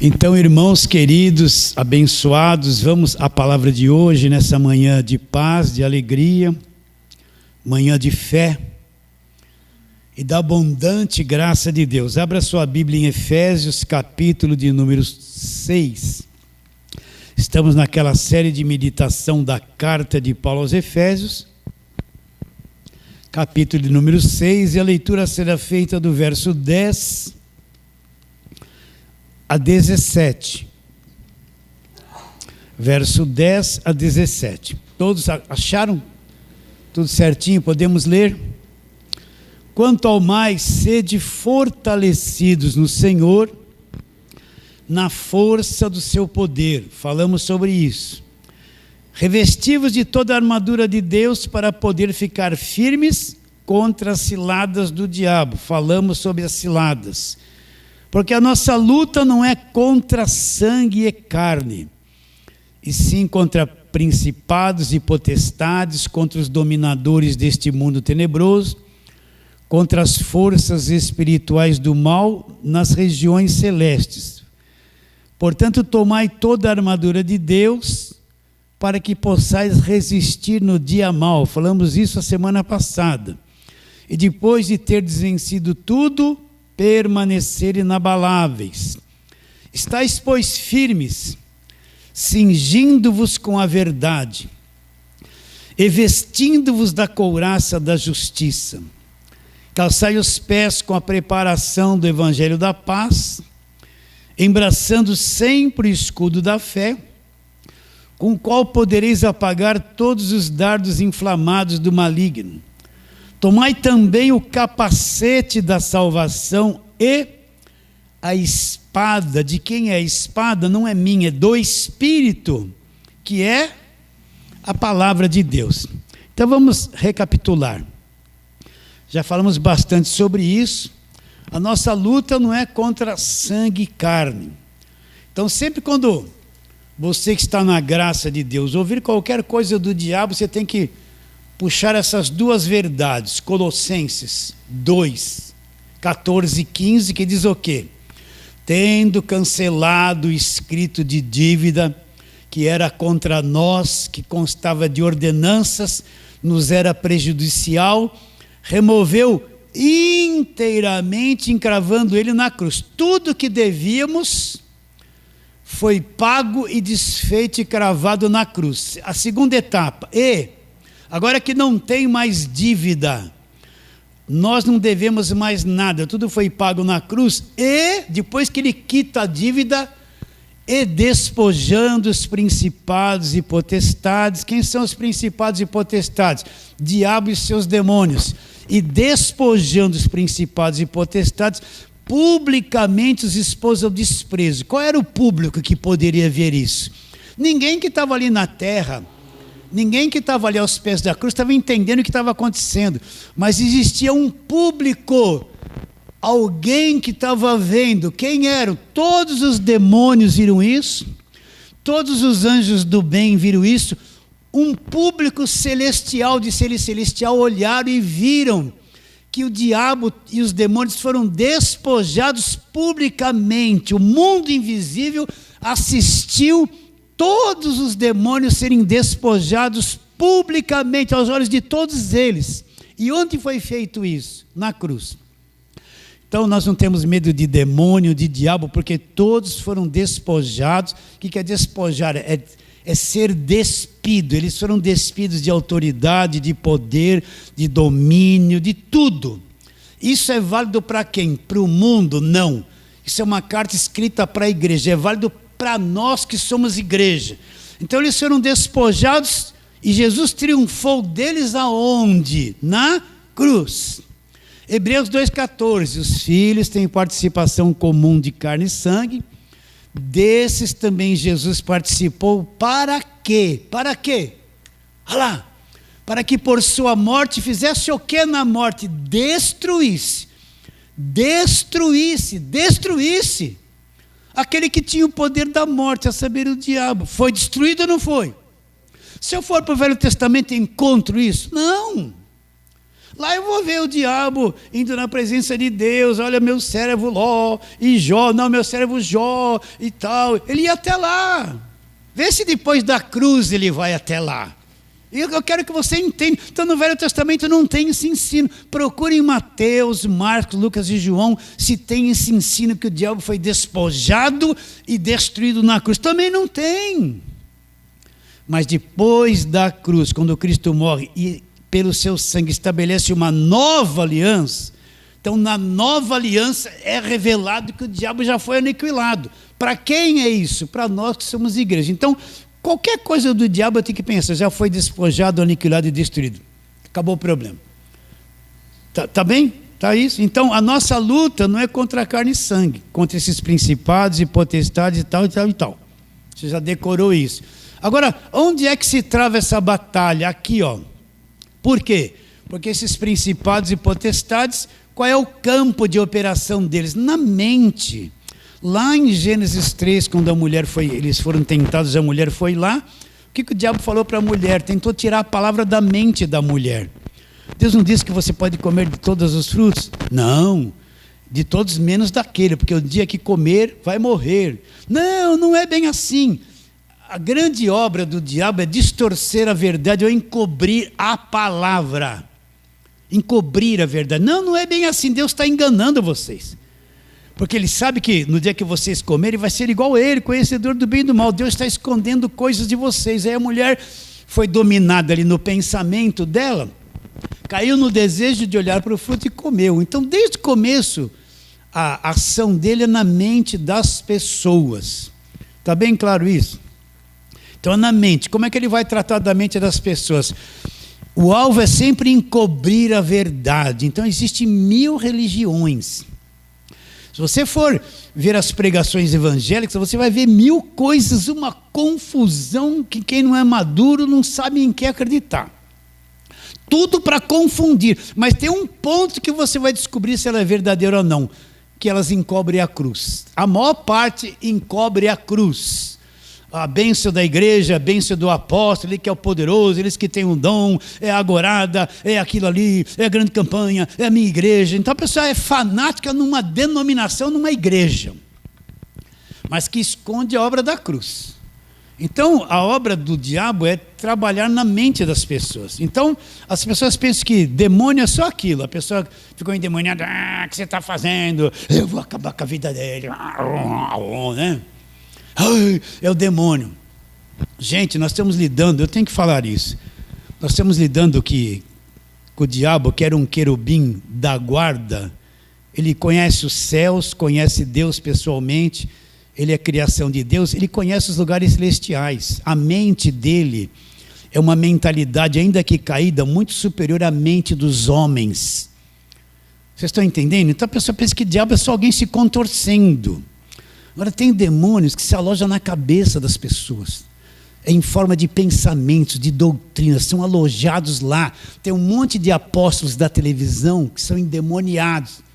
Então, irmãos queridos, abençoados, vamos à palavra de hoje, nessa manhã de paz, de alegria, manhã de fé e da abundante graça de Deus. Abra sua Bíblia em Efésios, capítulo de número 6. Estamos naquela série de meditação da carta de Paulo aos Efésios, capítulo de número 6, e a leitura será feita do verso 10 a 17. Verso 10 a 17. Todos acharam? Tudo certinho? Podemos ler? Quanto ao mais, sede fortalecidos no Senhor, na força do seu poder. Falamos sobre isso. Revestivos de toda a armadura de Deus para poder ficar firmes contra as ciladas do diabo. Falamos sobre as ciladas. Porque a nossa luta não é contra sangue e carne, e sim contra principados e potestades, contra os dominadores deste mundo tenebroso, contra as forças espirituais do mal nas regiões celestes. Portanto, tomai toda a armadura de Deus, para que possais resistir no dia mau. Falamos isso a semana passada. E depois de ter vencido tudo, permanecer inabaláveis. Estais, pois, firmes, cingindo-vos com a verdade, e vestindo-vos da couraça da justiça. Calçai os pés com a preparação do evangelho da paz, embraçando sempre o escudo da fé, com o qual podereis apagar todos os dardos inflamados do maligno. Tomai também o capacete da salvação e a espada. De quem é a espada? Não é minha, é do Espírito, que é a palavra de Deus. Então vamos recapitular. Já falamos bastante sobre isso. A nossa luta não é contra sangue e carne. Então sempre quando você que está na graça de Deus ouvir qualquer coisa do diabo, você tem que puxar essas duas verdades. Colossenses 2, 14 e 15, que diz o quê? Tendo cancelado o escrito de dívida que era contra nós, que constava de ordenanças, nos era prejudicial, removeu inteiramente, encravando ele na cruz. Tudo que devíamos foi pago e desfeito e cravado na cruz. A segunda etapa, agora que não tem mais dívida, nós não devemos mais nada, tudo foi pago na cruz, e depois que ele quita a dívida, e despojando os principados e potestades. Quem são os principados e potestades? Diabo e seus demônios. E despojando os principados e potestades, publicamente os expôs ao desprezo. Qual era o público que poderia ver isso? Ninguém que estava ali na terra, ninguém que estava ali aos pés da cruz estava entendendo o que estava acontecendo, mas existia um público, alguém que estava vendo. Quem eram? Todos os demônios viram isso, todos os anjos do bem viram isso, um público celestial, de ser celestial, olharam e viram que o diabo e os demônios foram despojados publicamente. O mundo invisível assistiu todos os demônios serem despojados publicamente aos olhos de todos eles. E onde foi feito isso? Na cruz. Então nós não temos medo de demônio, de diabo, porque todos foram despojados. O que é despojar? É ser despido. Eles foram despidos de autoridade, de poder, de domínio, de tudo. Isso é válido para quem? Para o mundo? Não. Isso é uma carta escrita para a igreja. É válido para nós que somos igreja. Então eles foram despojados e Jesus triunfou deles aonde? Na cruz. Hebreus 2,14, os filhos têm participação comum de carne e sangue, desses também Jesus participou. Para quê? Para quê? Olha lá, para que por sua morte fizesse o que na morte? Destruísse aquele que tinha o poder da morte, a saber, o diabo. Foi destruído ou não foi? Se eu for para o Velho Testamento, encontro isso? Não. Lá eu vou ver o diabo indo na presença de Deus. Olha, meu servo Ló e Jó. Não, meu servo Jó e tal. Ele ia até lá. Vê se depois da cruz ele vai até lá. E eu quero que você entenda. Então no Velho Testamento não tem esse ensino. Procure em Mateus, Marcos, Lucas e João se tem esse ensino que o diabo foi despojado e destruído na cruz. Também não tem. Mas depois da cruz, quando Cristo morre e pelo seu sangue estabelece uma nova aliança, então na nova aliança é revelado que o diabo já foi aniquilado. Para quem é isso? Para nós que somos igreja. Então, qualquer coisa do diabo eu tenho que pensar, já foi despojado, aniquilado e destruído. Acabou o problema. Tá bem? Tá isso? Então, a nossa luta não é contra a carne e sangue, contra esses principados e potestades e tal, e tal, e tal. Você já decorou isso. Agora, onde é que se trava essa batalha? Aqui, ó. Por quê? Porque esses principados e potestades, qual é o campo de operação deles? Na mente. Lá em Gênesis 3, quando eles foram tentados, a mulher foi lá, o que o diabo falou para a mulher? Tentou tirar a palavra da mente da mulher. Deus não disse que você pode comer de todos os frutos? Não, de todos menos daquele, porque o dia que comer, vai morrer. Não, não é bem assim. A grande obra do diabo é distorcer a verdade ou encobrir a palavra. Encobrir a verdade. Não, não é bem assim, Deus está enganando vocês. Porque ele sabe que no dia que vocês comerem, vai ser igual a ele, conhecedor do bem e do mal. Deus está escondendo coisas de vocês. Aí a mulher foi dominada ali no pensamento dela, caiu no desejo de olhar para o fruto e comeu. Então, desde o começo, a ação dele é na mente das pessoas. Está bem claro isso? Então, na mente. Como é que ele vai tratar da mente das pessoas? O alvo é sempre encobrir a verdade. Então, existem 1000 religiões. Se você for ver as pregações evangélicas, você vai ver 1000 coisas, uma confusão que quem não é maduro não sabe em que acreditar. Tudo para confundir. Mas tem um ponto que você vai descobrir se ela é verdadeira ou não, que elas encobrem a cruz. A maior parte encobre a cruz. A bênção da igreja, a bênção do apóstolo, ele que é o poderoso, eles que têm um dom, é a agorada, é aquilo ali, é a grande campanha, é a minha igreja. Então a pessoa é fanática numa denominação, numa igreja, mas que esconde a obra da cruz. Então a obra do diabo é trabalhar na mente das pessoas. Então as pessoas pensam que demônio é só aquilo. A pessoa ficou endemoniada, o que você está fazendo? Eu vou acabar com a vida dele, né? Ai, é o demônio. Gente, nós estamos lidando, eu tenho que falar isso. Nós estamos lidando com o diabo, que era um querubim da guarda. Ele conhece os céus, conhece Deus pessoalmente, ele é criação de Deus, ele conhece os lugares celestiais. A mente dele é uma mentalidade, ainda que caída, muito superior à mente dos homens. Vocês estão entendendo? Então a pessoa pensa que diabo é só alguém se contorcendo. Agora tem demônios que se alojam na cabeça das pessoas, em forma de pensamentos, de doutrinas, são alojados lá. Tem um monte de apóstolos da televisão que são endemoniados.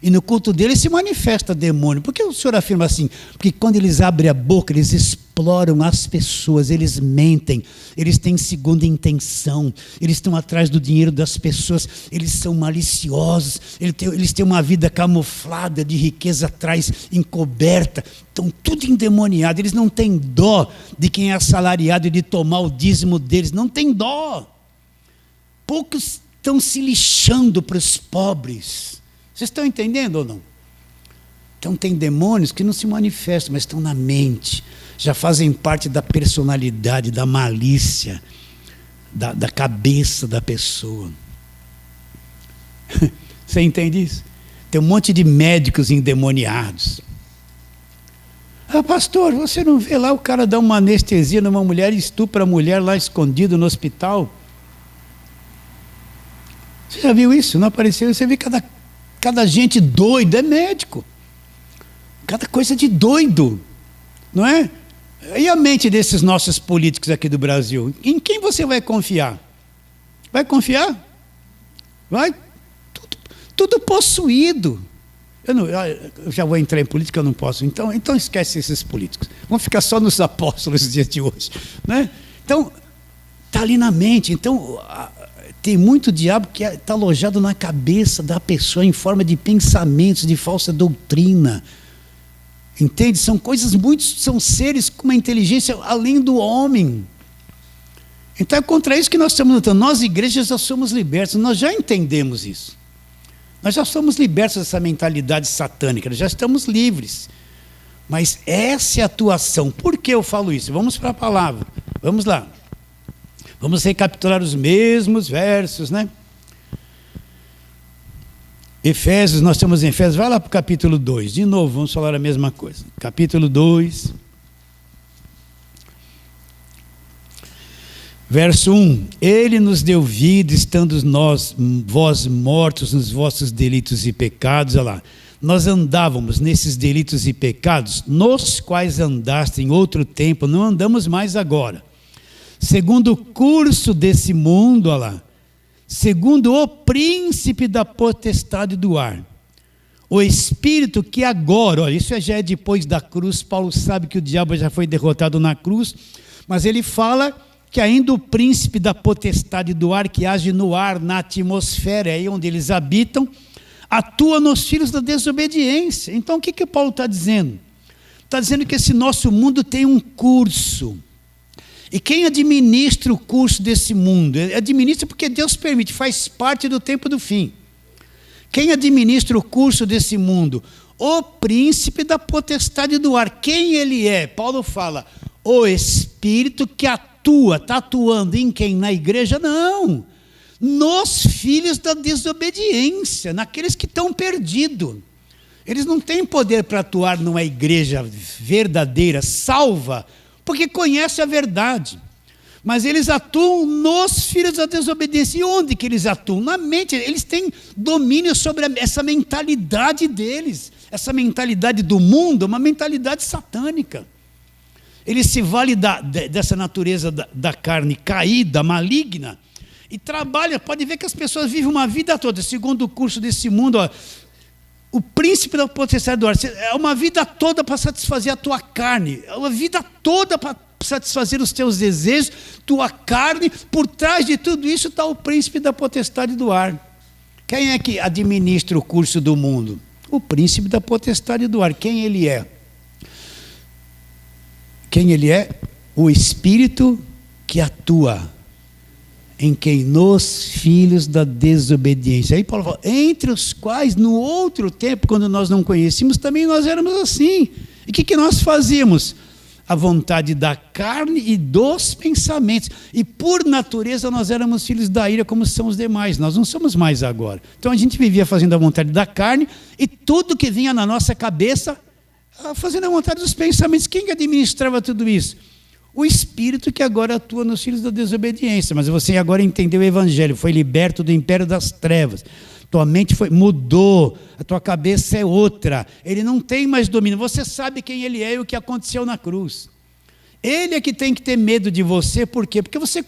E no culto deles se manifesta demônio. Por que o senhor afirma assim? Porque quando eles abrem a boca, eles exploram as pessoas, eles mentem, eles têm segunda intenção, eles estão atrás do dinheiro das pessoas, eles são maliciosos, eles têm uma vida camuflada de riqueza atrás, encoberta, estão tudo endemoniado, eles não têm dó de quem é assalariado e de tomar o dízimo deles, não tem dó. Poucos estão se lixando para os pobres. Vocês estão entendendo ou não? Então tem demônios que não se manifestam, mas estão na mente, já fazem parte da personalidade, da malícia, da cabeça da pessoa. Você entende isso? Tem um monte de médicos endemoniados. Ah, pastor, você não vê lá o cara dar uma anestesia numa mulher e estupra a mulher lá escondido no hospital? Você já viu isso? Não apareceu? Você vê cada gente doida, é médico. Cada coisa de doido, não é? E a mente desses nossos políticos aqui do Brasil? Em quem você vai confiar? Vai confiar? Vai? Tudo possuído. Eu já vou entrar em política, eu não posso. Então esquece esses políticos. Vamos ficar só nos apóstolos nos dias de hoje, né? Então, está ali na mente. Então, Tem muito diabo que está alojado na cabeça da pessoa em forma de pensamentos, de falsa doutrina. Entende? São coisas são seres com uma inteligência além do homem. Então é contra isso que nós estamos lutando. Nós, igrejas, já somos libertos, nós já entendemos isso. Nós já somos libertos dessa mentalidade satânica, nós já estamos livres. Mas essa é a atuação. Por que eu falo isso? Vamos para a palavra. Vamos lá. Vamos recapitular os mesmos versos, né? Efésios, nós estamos em Efésios, vai lá para o capítulo 2, de novo, vamos falar a mesma coisa. Capítulo 2, verso 1. Ele nos deu vida, estando vós mortos nos vossos delitos e pecados, olha lá. Nós andávamos nesses delitos e pecados, nos quais andaste em outro tempo, não andamos mais agora. Segundo o curso desse mundo, olha lá. Segundo o príncipe da potestade do ar, o espírito que agora, olha, isso já é depois da cruz, Paulo sabe que o diabo já foi derrotado na cruz, mas ele fala que ainda o príncipe da potestade do ar, que age no ar, na atmosfera, é aí onde eles habitam, atua nos filhos da desobediência. Então o que Paulo está dizendo? Está dizendo que esse nosso mundo tem um curso. E quem administra o curso desse mundo? Administra porque Deus permite, faz parte do tempo do fim. Quem administra o curso desse mundo? O príncipe da potestade do ar. Quem ele é? Paulo fala, o espírito que atua, está atuando em quem? Na igreja? Não. Nos filhos da desobediência, naqueles que estão perdidos. Eles não têm poder para atuar numa igreja verdadeira, salva, porque conhece a verdade, mas eles atuam nos filhos da desobediência. E onde que eles atuam? Na mente. Eles têm domínio sobre essa mentalidade deles, essa mentalidade do mundo, uma mentalidade satânica. Eles se valem dessa natureza da carne caída, maligna, e trabalham. Pode ver que as pessoas vivem uma vida toda, segundo o curso desse mundo, ó, o príncipe da potestade do ar, é uma vida toda para satisfazer a tua carne, é uma vida toda para satisfazer os teus desejos, tua carne. Por trás de tudo isso está o príncipe da potestade do ar. Quem é que administra o curso do mundo? O príncipe da potestade do ar. Quem ele é? Quem ele é? O espírito que atua em quem? Nos filhos da desobediência. Aí Paulo fala, entre os quais no outro tempo, quando nós não conhecíamos, também nós éramos assim. E o que nós fazíamos? A vontade da carne e dos pensamentos. E por natureza nós éramos filhos da ira, como são os demais. Nós não somos mais agora. Então a gente vivia fazendo a vontade da carne, e tudo que vinha na nossa cabeça, fazendo a vontade dos pensamentos. Quem administrava tudo isso? O espírito que agora atua nos filhos da desobediência. Mas você agora entendeu o evangelho, foi liberto do império das trevas, tua mente mudou, a tua cabeça é outra, ele não tem mais domínio, você sabe quem ele é e o que aconteceu na cruz. Ele é que tem que ter medo de você. Por quê? Porque você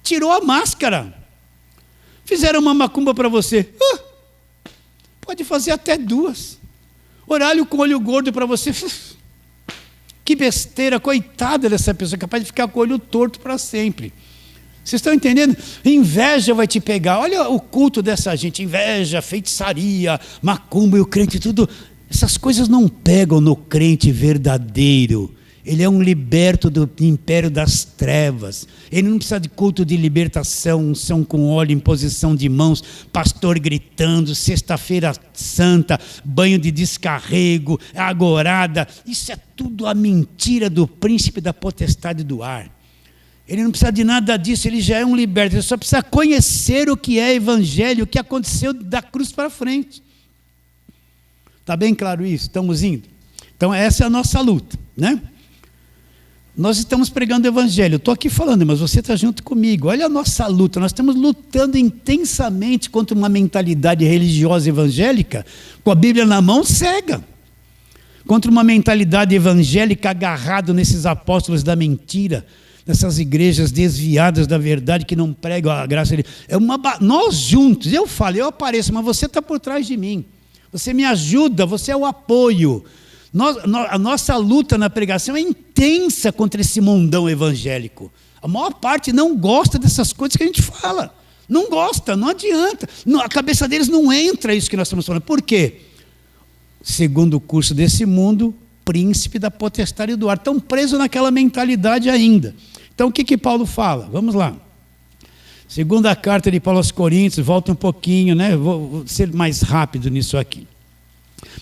tirou a máscara, fizeram uma macumba para você, pode fazer até 2, oralho com olho gordo para você, que besteira, coitada dessa pessoa, capaz de ficar com o olho torto para sempre. Vocês estão entendendo? Inveja vai te pegar. Olha o culto dessa gente, inveja, feitiçaria, macumba e o crente, tudo. Essas coisas não pegam no crente verdadeiro. Ele é um liberto do império das trevas. Ele não precisa de culto de libertação, unção com óleo, imposição de mãos, pastor gritando, sexta-feira santa, banho de descarrego, agorada. Isso é tudo a mentira do príncipe da potestade do ar. Ele não precisa de nada disso, ele já é um liberto. Ele só precisa conhecer o que é evangelho, o que aconteceu da cruz para frente. Está bem claro isso? Estamos indo? Então essa é a nossa luta, né? Nós estamos pregando o evangelho, eu estou aqui falando, mas você está junto comigo. Olha a nossa luta, nós estamos lutando intensamente contra uma mentalidade religiosa evangélica, com a Bíblia na mão, cega. Contra uma mentalidade evangélica agarrado nesses apóstolos da mentira, nessas igrejas desviadas da verdade que não pregam a graça de Deus. Nós juntos, eu falo, eu apareço, mas você está por trás de mim. Você me ajuda, você é o apoio. A nossa luta na pregação é intensa contra esse mundão evangélico. A maior parte não gosta dessas coisas que a gente fala. Não gosta, não adianta. A cabeça deles não entra isso que nós estamos falando. Por quê? Segundo o curso desse mundo, príncipe da potestade do ar. Estão presos naquela mentalidade ainda. Então o que Paulo fala? Vamos lá. Segunda carta de Paulo aos Coríntios, volta um pouquinho, né? Vou ser mais rápido nisso aqui.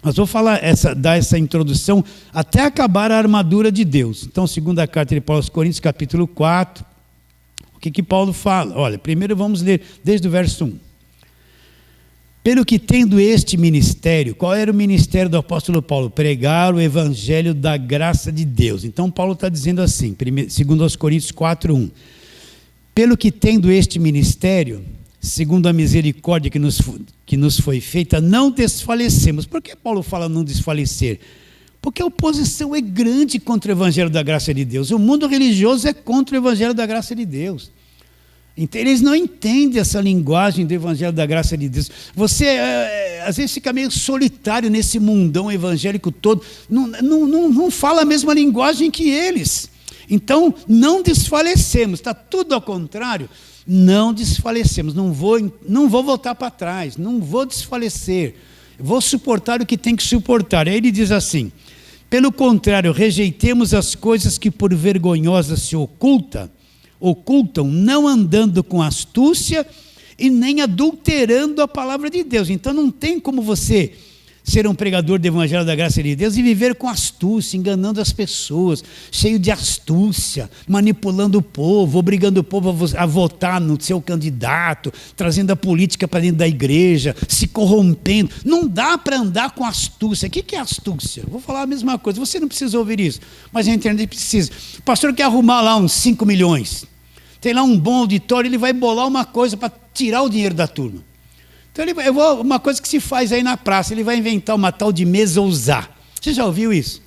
Mas vou falar dar essa introdução até acabar a armadura de Deus. Então, segunda carta de Paulo aos Coríntios, capítulo 4. O que Paulo fala? Olha, primeiro vamos ler desde o verso 1. Pelo que tendo este ministério, qual era o ministério do apóstolo Paulo? Pregar o evangelho da graça de Deus. Então Paulo está dizendo assim, segundo aos Coríntios 4:1. Pelo que tendo este ministério, segundo a misericórdia que nos foi feita, não desfalecemos. Por que Paulo fala não desfalecer? Porque a oposição é grande contra o evangelho da graça de Deus. O mundo religioso é contra o evangelho da graça de Deus. Então, eles não entendem essa linguagem do evangelho da graça de Deus. Você, às vezes, fica meio solitário nesse mundão evangélico todo. Não fala a mesma linguagem que eles. Então, não desfalecemos. Está tudo ao contrário. Não desfalecemos. Não vou voltar para trás. Não vou desfalecer. Vou suportar o que tem que suportar. Aí ele diz assim: pelo contrário, rejeitemos as coisas que por vergonhosas se ocultam, não andando com astúcia e nem adulterando a palavra de Deus. Então não tem como você ser um pregador do evangelho da graça de Deus e viver com astúcia, enganando as pessoas, cheio de astúcia, manipulando o povo, obrigando o povo a votar no seu candidato, trazendo a política para dentro da igreja, se corrompendo. Não dá para andar com astúcia. O que é astúcia? Vou falar a mesma coisa, você não precisa ouvir isso, mas a internet precisa. O pastor quer arrumar lá uns 5 milhões, tem lá um bom auditório, ele vai bolar uma coisa para tirar o dinheiro da turma. Então, uma coisa que se faz aí na praça, ele vai inventar uma tal de mesa ousar. Você já ouviu isso?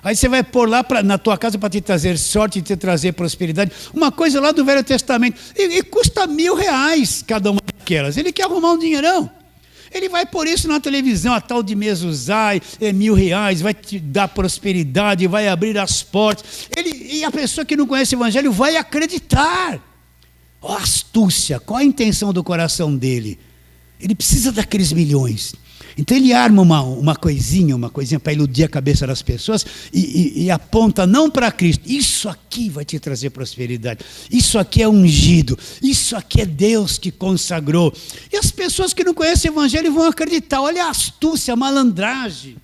Aí você vai pôr lá na tua casa para te trazer sorte, te trazer prosperidade. Uma coisa lá do Velho Testamento. E custa R$1.000 cada uma daquelas. Ele quer arrumar um dinheirão. Ele vai pôr isso na televisão, a tal de mesa ousar, R$1.000, vai te dar prosperidade, vai abrir as portas. E a pessoa que não conhece o evangelho vai acreditar. Oh, astúcia, qual a intenção do coração dele? Ele precisa daqueles milhões. Então ele arma uma coisinha para iludir a cabeça das pessoas e aponta não para Cristo. Isso aqui vai te trazer prosperidade. Isso aqui é ungido. Isso aqui é Deus que consagrou. E as pessoas que não conhecem o evangelho vão acreditar. Olha a astúcia, a malandragem.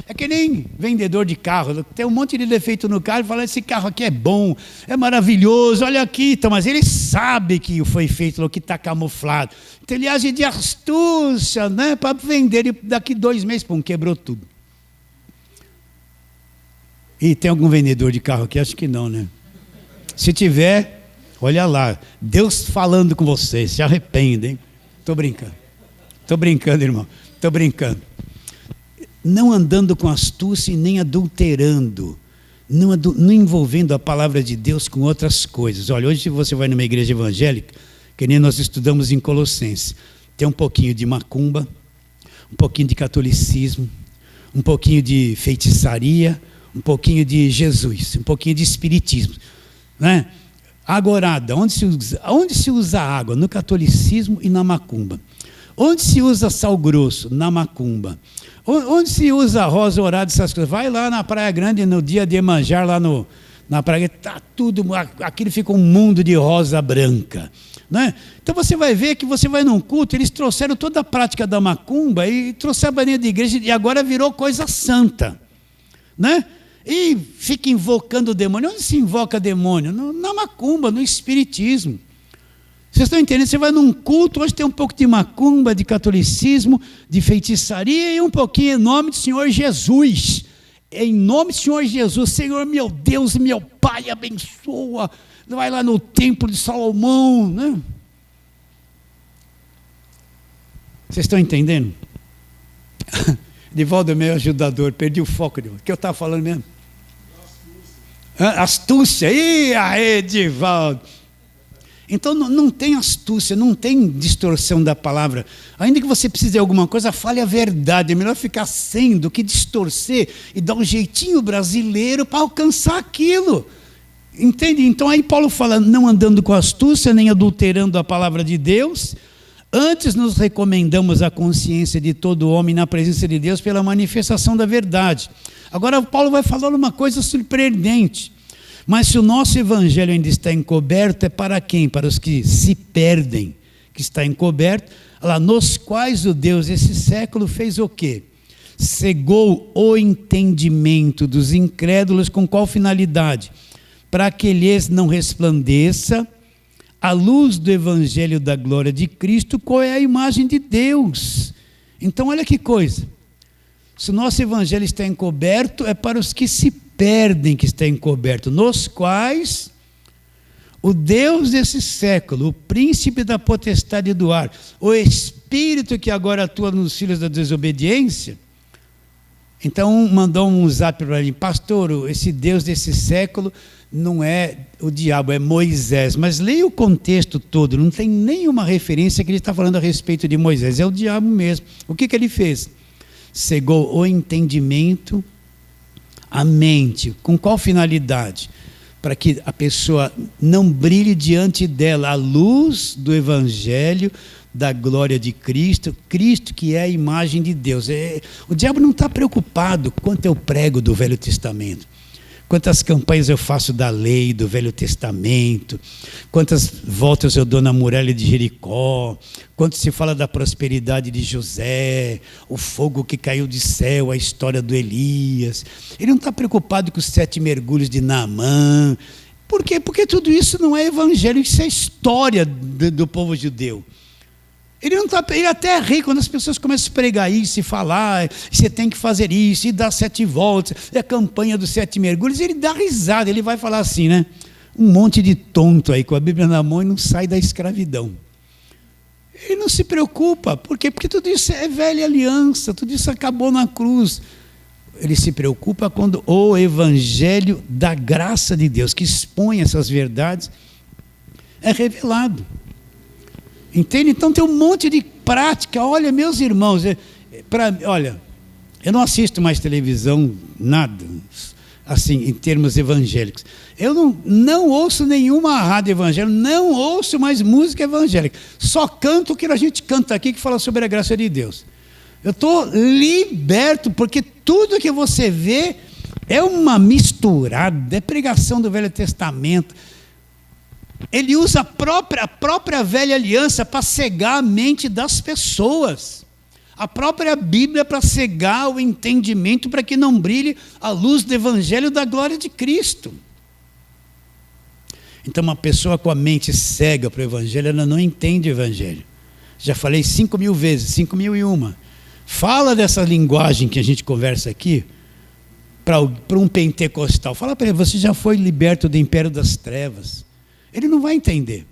É que nem vendedor de carro, tem um monte de defeito no carro e fala: esse carro aqui é bom, é maravilhoso, olha aqui, então, mas ele sabe que foi feito, que está camuflado. Então ele age de astúcia, né, para vender, e daqui 2 meses, pum, quebrou tudo. E tem algum vendedor de carro aqui? Acho que não, né? Se tiver, olha lá, Deus falando com você, se arrependa, hein? Estou brincando, irmão, estou brincando. Não andando com astúcia e nem adulterando, não envolvendo a palavra de Deus com outras coisas. Olha, hoje se você vai numa igreja evangélica, que nem nós estudamos em Colossenses, tem um pouquinho de macumba, um pouquinho de catolicismo, um pouquinho de feitiçaria, um pouquinho de Jesus, um pouquinho de espiritismo, né? Agorada, onde se usa água? No catolicismo e na macumba. Onde se usa sal grosso? Na macumba. Onde se usa rosa dourada, essas coisas? Vai lá na Praia Grande no dia de Iemanjá, lá na praia, está tudo, aquilo fica um mundo de rosa branca, né? Então você vai ver que você vai num culto, eles trouxeram toda a prática da macumba e trouxeram a dentro da igreja e agora virou coisa santa, né? E fica invocando o demônio. Onde se invoca demônio? Na macumba, no espiritismo. Vocês estão entendendo? Você vai num culto, hoje tem um pouco de macumba, de catolicismo, de feitiçaria e um pouquinho em nome do Senhor Jesus. Em nome do Senhor Jesus, Senhor meu Deus, meu Pai, abençoa. Vai lá no templo de Salomão, né? Vocês estão entendendo? Edivaldo é meu ajudador, perdi o foco. O que eu estava falando mesmo? Astúcia. Ih, Edivaldo. Então não tem astúcia, não tem distorção da palavra. Ainda que você precise de alguma coisa, fale a verdade. É melhor ficar sem do que distorcer e dar um jeitinho brasileiro para alcançar aquilo. Entende? Então aí Paulo fala, não andando com astúcia, nem adulterando a palavra de Deus, antes nos recomendamos a consciência de todo homem na presença de Deus pela manifestação da verdade. Agora Paulo vai falar uma coisa surpreendente. Mas se o nosso evangelho ainda está encoberto, é para quem? Para os que se perdem, que está encoberto, lá, nos quais o Deus desse século fez o quê? Cegou o entendimento dos incrédulos, com qual finalidade? Para que lhes não resplandeça a luz do evangelho da glória de Cristo, qual é a imagem de Deus. Então olha que coisa, se o nosso evangelho está encoberto, é para os que se perdem que está encoberto, nos quais o Deus desse século, o príncipe da potestade do ar, o espírito que agora atua nos filhos da desobediência. Então mandou um zap para mim, pastor, esse Deus desse século não é o diabo, é Moisés. Mas leia o contexto todo, não tem nenhuma referência que ele está falando a respeito de Moisés, é o diabo mesmo. O que ele fez? Cegou o entendimento, a mente. Com qual finalidade? Para que a pessoa não brilhe diante dela a luz do evangelho da glória de Cristo, Cristo que é a imagem de Deus. O diabo não está preocupado quanto eu prego do Velho Testamento, quantas campanhas eu faço da lei, do Velho Testamento, quantas voltas eu dou na muralha de Jericó, quanto se fala da prosperidade de José, o fogo que caiu do céu, a história do Elias. Ele não está preocupado com os 7 mergulhos de Naamã. Por quê? Porque tudo isso não é evangelho, isso é história do povo judeu. Ele não está, ele até ri quando as pessoas começam a pregar isso e falar, você tem que fazer isso, e dar 7 voltas, é a campanha dos 7 mergulhos, ele dá risada, ele vai falar assim, né? Um monte de tonto aí com a Bíblia na mão e não sai da escravidão. Ele não se preocupa, por quê? Porque tudo isso é velha aliança, tudo isso acabou na cruz. Ele se preocupa quando o evangelho da graça de Deus, que expõe essas verdades, é revelado. Entende? Então tem um monte de prática. Olha, meus irmãos, olha, eu não assisto mais televisão, nada, assim, em termos evangélicos. Eu não ouço nenhuma rádio evangélica, não ouço mais música evangélica. Só canto o que a gente canta aqui, que fala sobre a graça de Deus. Eu estou liberto, porque tudo que você vê é uma misturada, é pregação do Velho Testamento. Ele usa a própria velha aliança para cegar a mente das pessoas. A própria Bíblia para cegar o entendimento, para que não brilhe a luz do evangelho da glória de Cristo. Então uma pessoa com a mente cega para o evangelho, ela não entende o evangelho. Já falei 5.000 vezes, 5.001. Fala dessa linguagem que a gente conversa aqui para um pentecostal. Fala para ele, você já foi liberto do império das trevas. Ele não vai entender.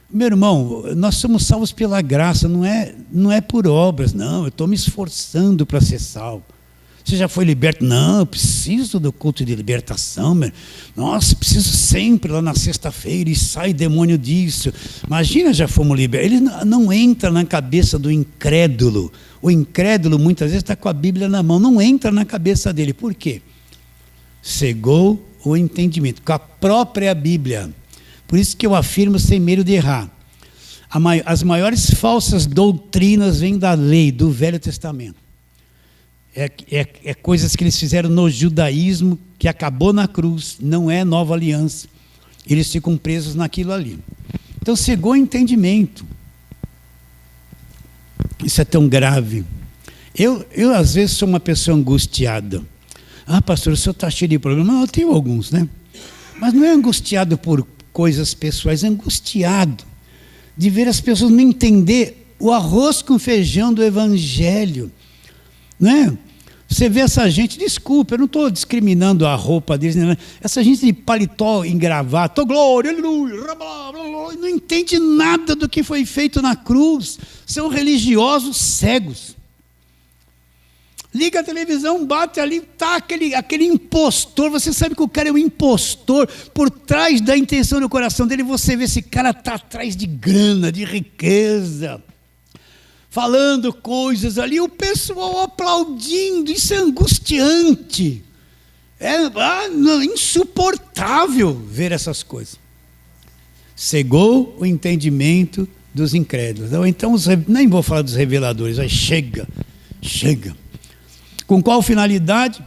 Meu irmão, nós somos salvos pela graça, não é por obras, não. Eu estou me esforçando para ser salvo. Você já foi liberto? Não, eu preciso do culto de libertação. Meu. Nossa, preciso sempre lá na sexta-feira e sai demônio disso. Imagina, já fomos libertos. Ele não entra na cabeça do incrédulo. O incrédulo muitas vezes está com a Bíblia na mão, não entra na cabeça dele. Por quê? Cegou o entendimento com a própria Bíblia. Por isso que eu afirmo sem medo de errar. As maiores falsas doutrinas vêm da lei, do Velho Testamento. É coisas que eles fizeram no judaísmo, que acabou na cruz, não é nova aliança. Eles ficam presos naquilo ali. Então cegou o entendimento. Isso é tão grave. Eu às vezes sou uma pessoa angustiada. Ah, pastor, o senhor está cheio de problemas. Não, eu tenho alguns, né? Mas não é angustiado por coisas pessoais, é angustiado de ver as pessoas não entender o arroz com feijão do evangelho, não é? Você vê essa gente, desculpa, eu não estou discriminando a roupa deles, né? Essa gente de paletó em gravata, glória, aleluia, não entende nada do que foi feito na cruz, são religiosos cegos. Liga a televisão, bate ali, está aquele impostor, você sabe que o cara é um impostor, por trás da intenção do coração dele, você vê esse cara está atrás de grana, de riqueza, falando coisas ali, o pessoal aplaudindo, isso é angustiante. Insuportável ver essas coisas. Cegou o entendimento dos incrédulos. Então, nem vou falar dos reveladores, mas chega. Com qual finalidade?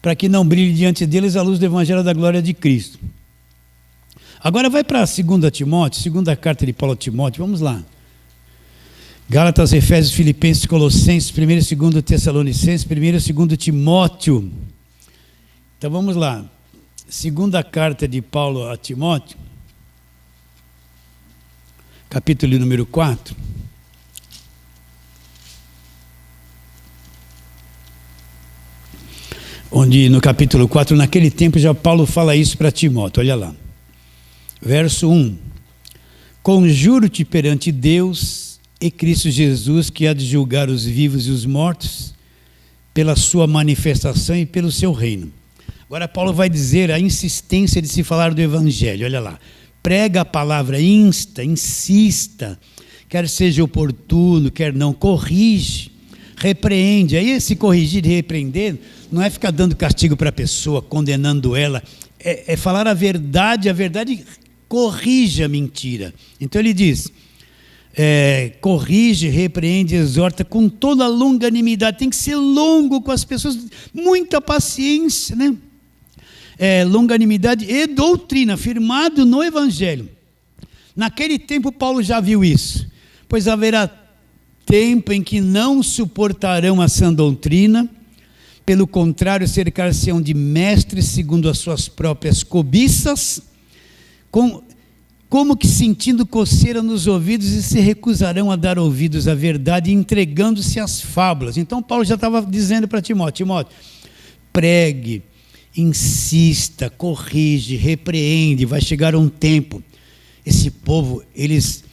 Para que não brilhe diante deles a luz do evangelho da glória de Cristo. Agora vai para 2 Timóteo, segunda carta de Paulo a Timóteo, vamos lá. Gálatas, Efésios, Filipenses, Colossenses, 1 e 2 Tessalonicenses, 1 e 2 Timóteo. Então vamos lá. Segunda carta de Paulo a Timóteo, capítulo número 4. Onde no capítulo 4, naquele tempo já Paulo fala isso para Timóteo, olha lá. Verso 1. Conjuro-te perante Deus e Cristo Jesus, que há de julgar os vivos e os mortos, pela sua manifestação e pelo seu reino. Agora Paulo vai dizer a insistência de se falar do evangelho, olha lá. Prega a palavra, insista, quer seja oportuno, quer não, corrige, repreende. Aí esse corrigir e repreender não é ficar dando castigo para a pessoa, condenando ela, é falar a verdade corrige a mentira. Então ele diz, corrige, repreende, exorta com toda a longanimidade, tem que ser longo com as pessoas, muita paciência, né? Longanimidade e doutrina, firmado no evangelho. Naquele tempo Paulo já viu isso, pois haverá tempo em que não suportarão a sã doutrina, pelo contrário, cercar-se-ão de mestres segundo as suas próprias cobiças, como que sentindo coceira nos ouvidos, e se recusarão a dar ouvidos à verdade, entregando-se às fábulas. Então Paulo já estava dizendo para Timóteo, pregue, insista, corrige, repreende, vai chegar um tempo, esse povo, eles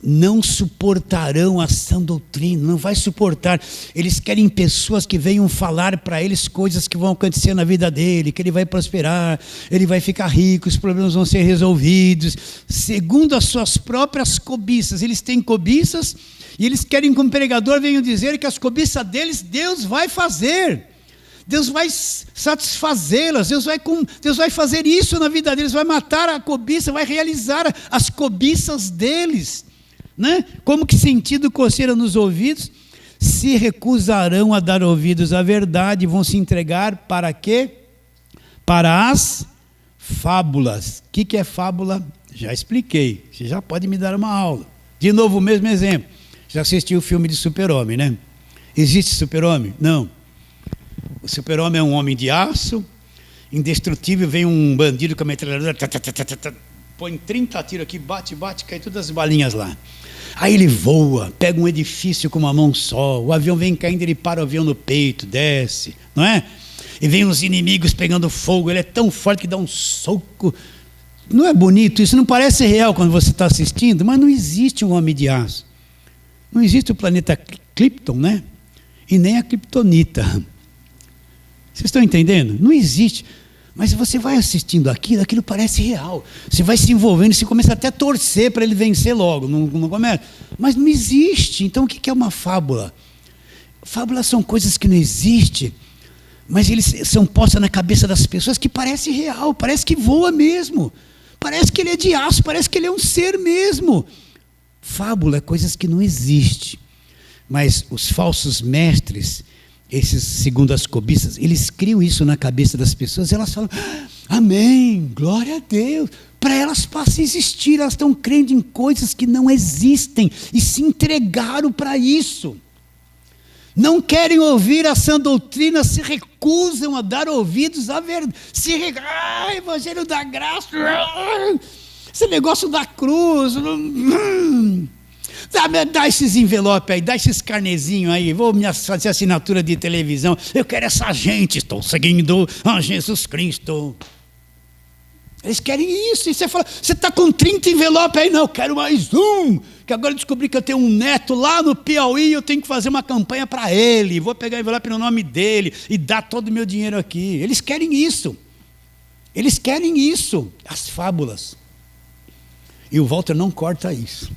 não suportarão a sã doutrina, não vai suportar, eles querem pessoas que venham falar para eles coisas que vão acontecer na vida dele, que ele vai prosperar, ele vai ficar rico, os problemas vão ser resolvidos, segundo as suas próprias cobiças. Eles têm cobiças e eles querem que um pregador venha dizer que as cobiças deles, Deus vai fazer. Deus vai satisfazê-las, Deus vai fazer isso na vida deles, vai matar a cobiça, vai realizar as cobiças deles, né? Como que sentindo coceira nos ouvidos, se recusarão a dar ouvidos à verdade, vão se entregar para quê? Para as fábulas. O que é fábula? Já expliquei, você já pode me dar uma aula. De novo, o mesmo exemplo, já assistiu o filme de Super-Homem, né? Existe Super-Homem? Não. O Super-Homem é um homem de aço, indestrutível, vem um bandido com a metralhadora, põe 30 tiros aqui, bate, cai todas as balinhas lá. Aí ele voa, pega um edifício com uma mão só, o avião vem caindo, ele para o avião no peito, desce, não é? E vem os inimigos pegando fogo, ele é tão forte que dá um soco. Não é bonito isso? Não parece real quando você está assistindo? Mas não existe um homem de aço. Não existe o planeta Krypton, né? E nem a Kryptonita. Vocês estão entendendo? Não existe. Mas você vai assistindo aquilo parece real. Você vai se envolvendo, você começa até a torcer para ele vencer logo. Não começa? Mas não existe. Então o que é uma fábula? Fábulas são coisas que não existem, mas eles são postas na cabeça das pessoas que parece real, parece que voa mesmo. Parece que ele é de aço, parece que ele é um ser mesmo. Fábula é coisas que não existem. Mas os falsos mestres, esses segundo as cobiças, eles criam isso na cabeça das pessoas, elas falam, amém, glória a Deus, para elas passa a existir, elas estão crendo em coisas que não existem, e se entregaram para isso, não querem ouvir a sã doutrina, se recusam a dar ouvidos à verdade, evangelho da graça, esse negócio da cruz, dá esses envelopes aí, dá esses carnezinhos aí, vou fazer assinatura de televisão, eu quero essa gente, estou seguindo a Jesus Cristo. Eles querem isso, e você fala, você está com 30 envelopes aí, não, eu quero mais um, que agora eu descobri que eu tenho um neto lá no Piauí, eu tenho que fazer uma campanha para ele, vou pegar envelope no nome dele, e dar todo o meu dinheiro aqui. Eles querem isso, as fábulas. E o Walter não corta isso.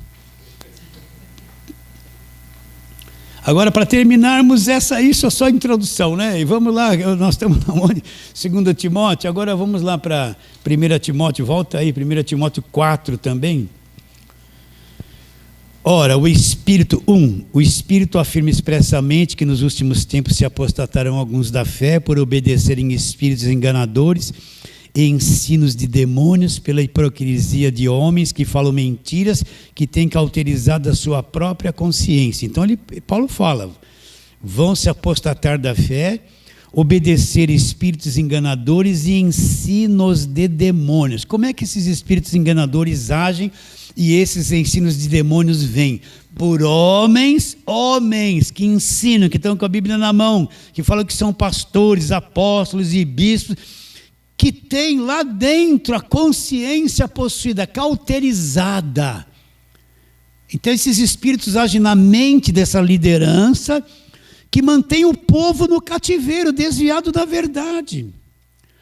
Agora, para terminarmos isso é só a introdução, né? E vamos lá, nós estamos onde? 2 Timóteo, agora vamos lá para 1 Timóteo, volta aí, 1 Timóteo 4 também. Ora, o Espírito afirma expressamente que nos últimos tempos se apostatarão alguns da fé por obedecerem espíritos enganadores e ensinos de demônios, pela hipocrisia de homens que falam mentiras, que têm cauterizado a sua própria consciência. Então Paulo fala, vão se apostatar da fé, obedecer espíritos enganadores e ensinos de demônios. Como é que esses espíritos enganadores agem e esses ensinos de demônios vêm? Por homens que ensinam, que estão com a Bíblia na mão, que falam que são pastores, apóstolos e bispos, que tem lá dentro a consciência possuída, cauterizada. Então esses espíritos agem na mente dessa liderança, que mantém o povo no cativeiro, desviado da verdade.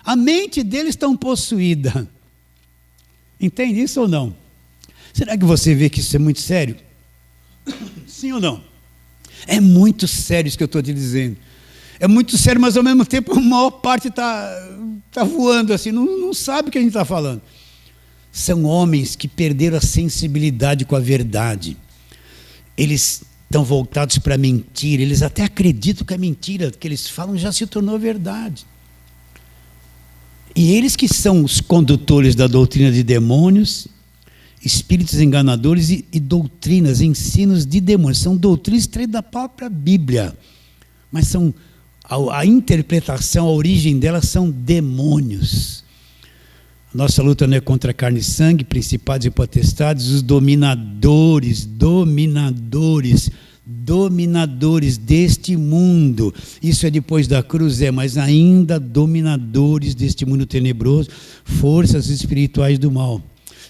A mente deles está possuída. Entende isso ou não? Será que você vê que isso é muito sério? Sim ou não? É muito sério isso que eu estou te dizendo. É muito sério, mas ao mesmo tempo a maior parte está voando assim, não sabe o que a gente está falando. São homens que perderam a sensibilidade com a verdade. Eles estão voltados para a mentira, eles até acreditam que a mentira que eles falam já se tornou verdade. E eles que são os condutores da doutrina de demônios, espíritos enganadores e doutrinas, ensinos de demônios. São doutrinas extraídas da própria Bíblia, mas são a interpretação, a origem delas são demônios. Nossa luta não é contra carne e sangue, principados e potestades, os dominadores deste mundo. Isso é depois da cruz, mas ainda dominadores deste mundo tenebroso, forças espirituais do mal.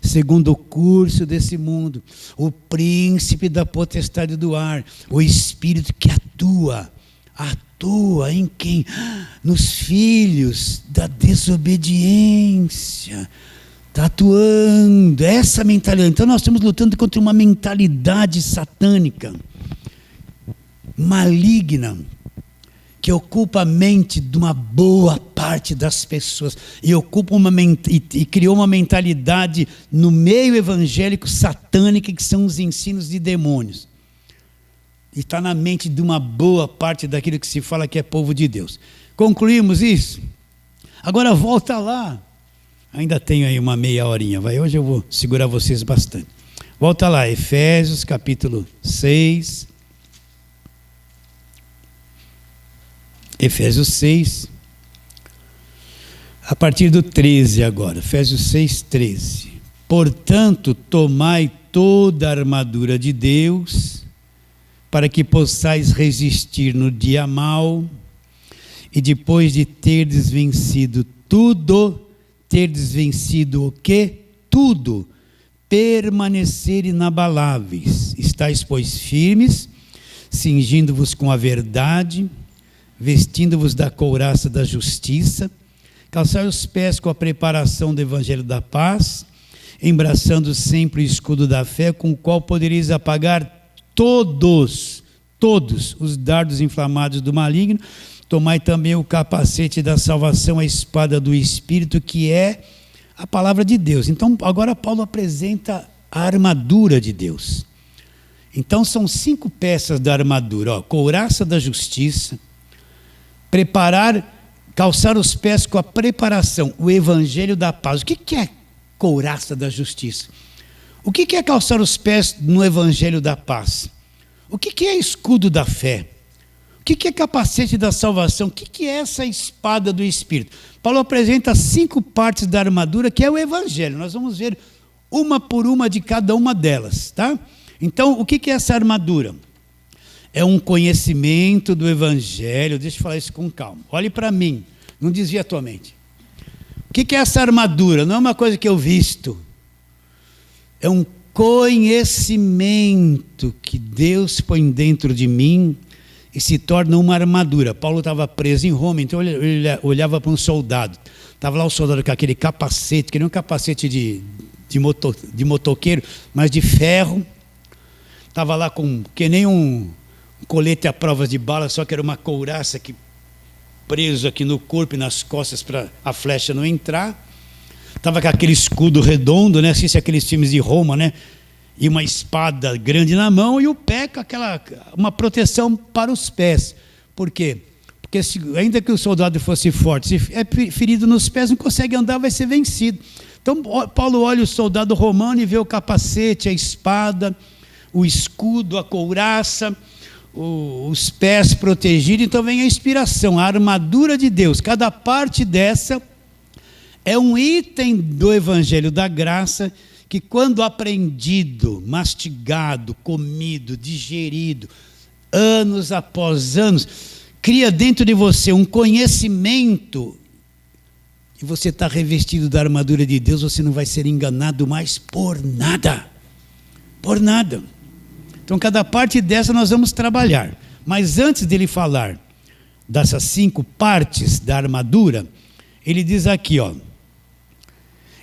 Segundo o curso desse mundo, o príncipe da potestade do ar, o espírito que atua em quem? Nos filhos da desobediência. Está atuando, essa mentalidade. Então nós estamos lutando contra uma mentalidade satânica, maligna, que ocupa a mente de uma boa parte das pessoas e criou uma mentalidade no meio evangélico satânica, que são os ensinos de demônios. E está na mente de uma boa parte daquilo que se fala que é povo de Deus. Concluímos isso? Agora volta lá. Ainda tenho aí uma meia horinha. Hoje eu vou segurar vocês bastante. Volta lá, Efésios capítulo 6. Efésios 6. A partir do 13 agora. Efésios 6, 13. Portanto, tomai toda a armadura de Deus, para que possais resistir no dia mau, e depois de terdes vencido tudo, terdes vencido o quê? Tudo, permanecer inabaláveis. Estais, pois, firmes, cingindo-vos com a verdade, vestindo-vos da couraça da justiça, calçai os pés com a preparação do evangelho da paz, embraçando sempre o escudo da fé, com o qual podereis apagar todos os dardos inflamados do maligno. Tomai também o capacete da salvação, a espada do Espírito, que é a palavra de Deus. Então, agora Paulo apresenta a armadura de Deus. Então, são 5 peças da armadura. Couraça da justiça, calçar os pés com a preparação, o evangelho da paz. O que é couraça da justiça? O que é calçar os pés no evangelho da paz? O que é escudo da fé? O que é capacete da salvação? O que é essa espada do Espírito? Paulo apresenta 5 partes da armadura, que é o evangelho. Nós vamos ver uma por uma de cada uma delas, tá? Então, o que é essa armadura? É um conhecimento do evangelho. Deixa eu falar isso com calma. Olhe para mim, não desvia a tua mente. O que é essa armadura? Não é uma coisa que eu visto. É um conhecimento que Deus põe dentro de mim e se torna uma armadura. Paulo estava preso em Roma, então ele olhava para um soldado. Estava lá o soldado com aquele capacete, que não é um capacete de motoqueiro, mas de ferro. Estava lá que nem um colete à prova de bala, só que era uma couraça que preso aqui no corpo e nas costas para a flecha não entrar. Estava com aquele escudo redondo, né? Assiste aqueles filmes de Roma, né? E uma espada grande na mão, e o pé com uma proteção para os pés. Por quê? Porque ainda que o soldado fosse forte, se é ferido nos pés, não consegue andar, vai ser vencido. Então Paulo olha o soldado romano e vê o capacete, a espada, o escudo, a couraça, os pés protegidos. Então vem a inspiração, a armadura de Deus. Cada parte dessa é um item do Evangelho da Graça que, quando aprendido, mastigado, comido, digerido, anos após anos, cria dentro de você um conhecimento, e você está revestido da armadura de Deus, você não vai ser enganado mais por nada. Por nada. Então, cada parte dessa nós vamos trabalhar. Mas antes dele falar dessas 5 partes da armadura, ele diz aqui, ó: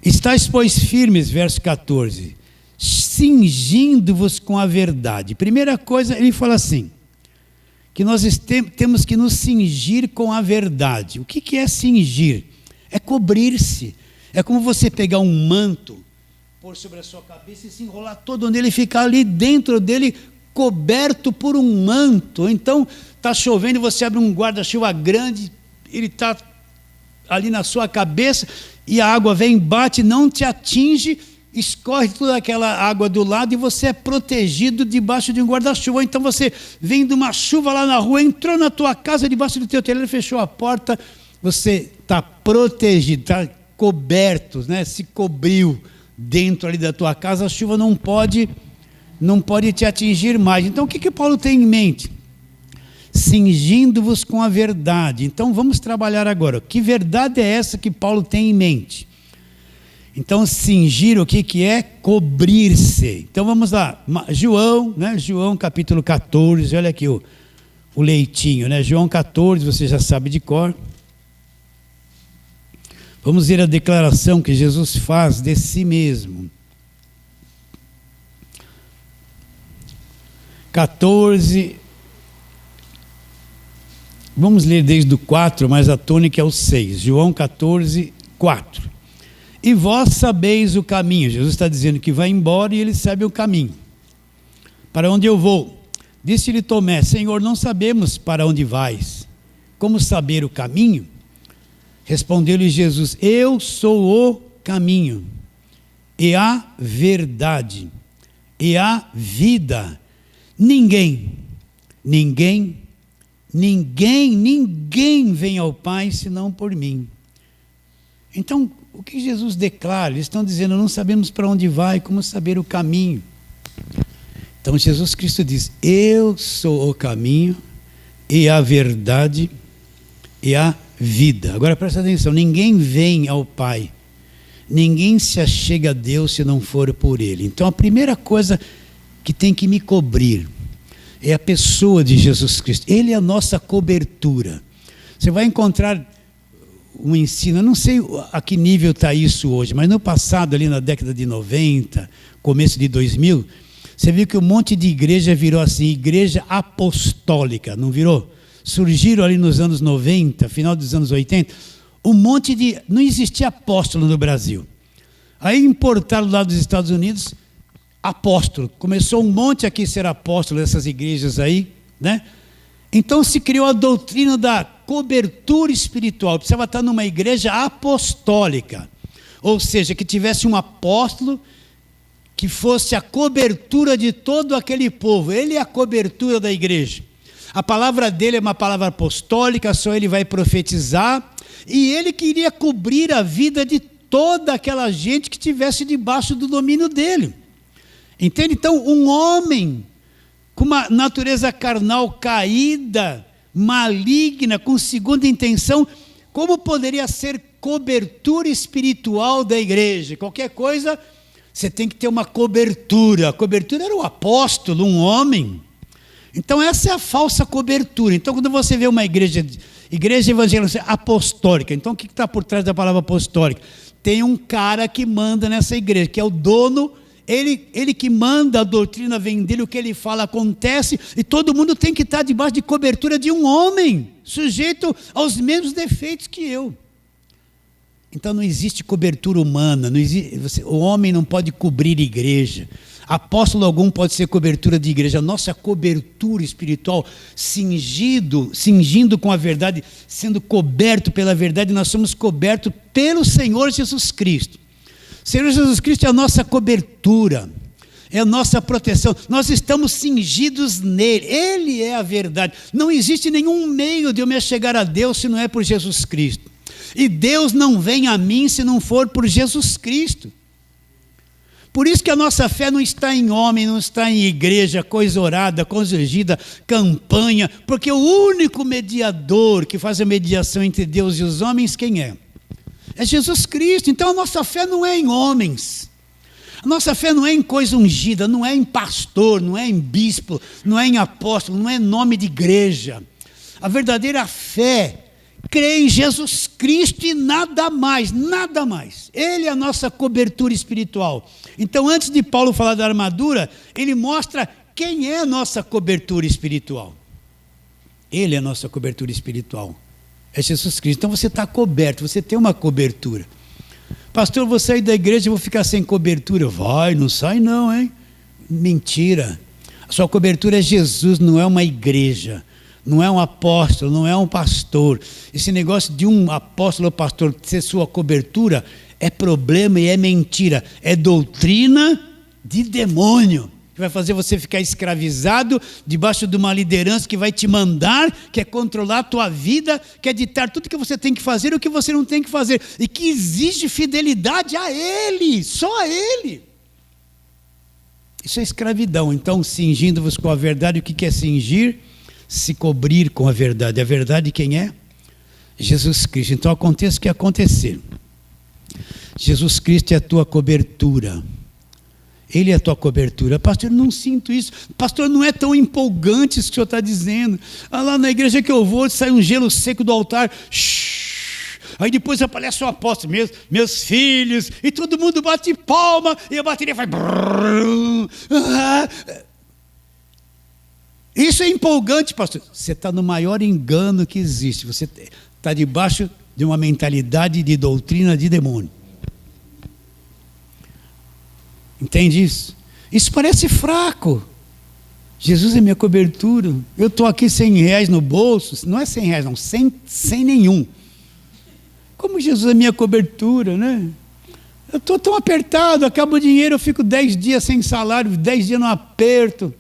estáis, pois, firmes, verso 14, cingindo-vos com a verdade. Primeira coisa, ele fala assim, que nós temos que nos cingir com a verdade. O que é cingir? É cobrir-se. É como você pegar um manto, pôr sobre a sua cabeça e se enrolar todo nele e ficar ali dentro dele, coberto por um manto. Então, está chovendo, você abre um guarda-chuva grande, ele está ali na sua cabeça, e a água vem, bate, não te atinge, escorre toda aquela água do lado e você é protegido debaixo de um guarda-chuva. Então você vem de uma chuva lá na rua, entrou na tua casa, debaixo do teu telhado, fechou a porta, você está protegido, está coberto, né? Se cobriu dentro ali da tua casa, a chuva não pode te atingir mais. Então o que Paulo tem em mente? Cingindo-vos com a verdade. Então vamos trabalhar agora. Que verdade é essa que Paulo tem em mente? Então, cingir, o que é? Cobrir-se. Então vamos lá. João, né? João capítulo 14, olha aqui o leitinho, né? João 14, você já sabe de cor. Vamos ver a declaração que Jesus faz de si mesmo. 14. Vamos ler desde o 4, mas a tônica é o 6. João 14, 4. E vós sabeis o caminho. Jesus está dizendo que vai embora e ele sabe o caminho. Para onde eu vou? Disse-lhe Tomé: Senhor, não sabemos para onde vais. Como saber o caminho? Respondeu-lhe Jesus: eu sou o caminho, e a verdade, e a vida. Ninguém vem ao Pai senão por mim. Então, o que Jesus declara? Eles estão dizendo, não sabemos para onde vai, como saber o caminho. Então Jesus Cristo diz: eu sou o caminho, e a verdade, e a vida. Agora presta atenção, ninguém vem ao Pai, ninguém se achega a Deus se não for por Ele. Então a primeira coisa que tem que me cobrir é a pessoa de Jesus Cristo. Ele é a nossa cobertura. Você vai encontrar um ensino, eu não sei a que nível está isso hoje, mas no passado, ali na década de 90, começo de 2000, você viu que um monte de igreja virou assim, igreja apostólica, não virou? Surgiram ali nos anos 90, final dos anos 80, um monte de... não existia apóstolo no Brasil. Aí importaram lá dos Estados Unidos apóstolo. Começou um monte aqui a ser apóstolo dessas igrejas aí, né? Então se criou a doutrina da cobertura espiritual. Precisava estar numa igreja apostólica, ou seja, que tivesse um apóstolo que fosse a cobertura de todo aquele povo. Ele é a cobertura da igreja. A palavra dele é uma palavra apostólica, só ele vai profetizar, e ele queria cobrir a vida de toda aquela gente que estivesse debaixo do domínio dele. Entende? Então, um homem com uma natureza carnal caída, maligna, com segunda intenção, como poderia ser cobertura espiritual da igreja? Qualquer coisa, você tem que ter uma cobertura. A cobertura era o apóstolo, um homem. Então essa é a falsa cobertura. Então quando você vê uma igreja evangélica apostólica, então o que está por trás da palavra apostólica? Tem um cara que manda nessa igreja, que é o dono Ele que manda, a doutrina vem dele, o que ele fala acontece, e todo mundo tem que estar debaixo de cobertura de um homem, sujeito aos mesmos defeitos que eu. Então não existe cobertura humana, não existe, o homem não pode cobrir igreja, apóstolo algum pode ser cobertura de igreja. A nossa cobertura espiritual, cingindo com a verdade, sendo coberto pela verdade, nós somos cobertos pelo Senhor Jesus Cristo. O Senhor Jesus Cristo é a nossa cobertura, é a nossa proteção, nós estamos cingidos nele, ele é a verdade. Não existe nenhum meio de eu me chegar a Deus se não é por Jesus Cristo, e Deus não vem a mim se não for por Jesus Cristo. Por isso que a nossa fé não está em homem, não está em igreja, coisa orada, coisa ungida, campanha, porque o único mediador que faz a mediação entre Deus e os homens, quem é? É Jesus Cristo. Então a nossa fé não é em homens, a nossa fé não é em coisa ungida, não é em pastor, não é em bispo, não é em apóstolo, não é em nome de igreja. A verdadeira fé crê em Jesus Cristo e nada mais, nada mais. Ele é a nossa cobertura espiritual. Então, antes de Paulo falar da armadura, ele mostra quem é a nossa cobertura espiritual. Ele é a nossa cobertura espiritual. É Jesus Cristo. Então você está coberto, você tem uma cobertura. Pastor, eu vou sair da igreja e vou ficar sem cobertura. Vai, não sai não, hein? Mentira. A sua cobertura é Jesus, não é uma igreja. Não é um apóstolo, não é um pastor. Esse negócio de um apóstolo ou pastor ser sua cobertura é problema e é mentira. É doutrina de demônio, que vai fazer você ficar escravizado debaixo de uma liderança que vai te mandar, quer controlar a tua vida, quer ditar tudo que você tem que fazer e o que você não tem que fazer, e que exige fidelidade a Ele, só a Ele. Isso é escravidão. Então, cingindo-vos com a verdade, o que é cingir? Se cobrir com a verdade. A verdade quem é? Jesus Cristo. Então aconteça o que acontecer, Jesus Cristo é a tua cobertura. Ele é a tua cobertura. Pastor, eu não sinto isso. Pastor, não é tão empolgante isso que o senhor está dizendo. Lá na igreja que eu vou, sai um gelo seco do altar. Aí depois aparece o apóstolo, meus filhos, e todo mundo bate palma, e a bateria faz... Isso é empolgante, pastor. Você está no maior engano que existe. Você está debaixo de uma mentalidade de doutrina de demônio. Entende isso? Isso parece fraco. Jesus é minha cobertura. Eu estou aqui R$100 no bolso. Não é R$100 não, sem nenhum. Como Jesus é minha cobertura, né? Eu estou tão apertado, acaba o dinheiro, eu fico 10 dias sem salário, 10 dias no aperto.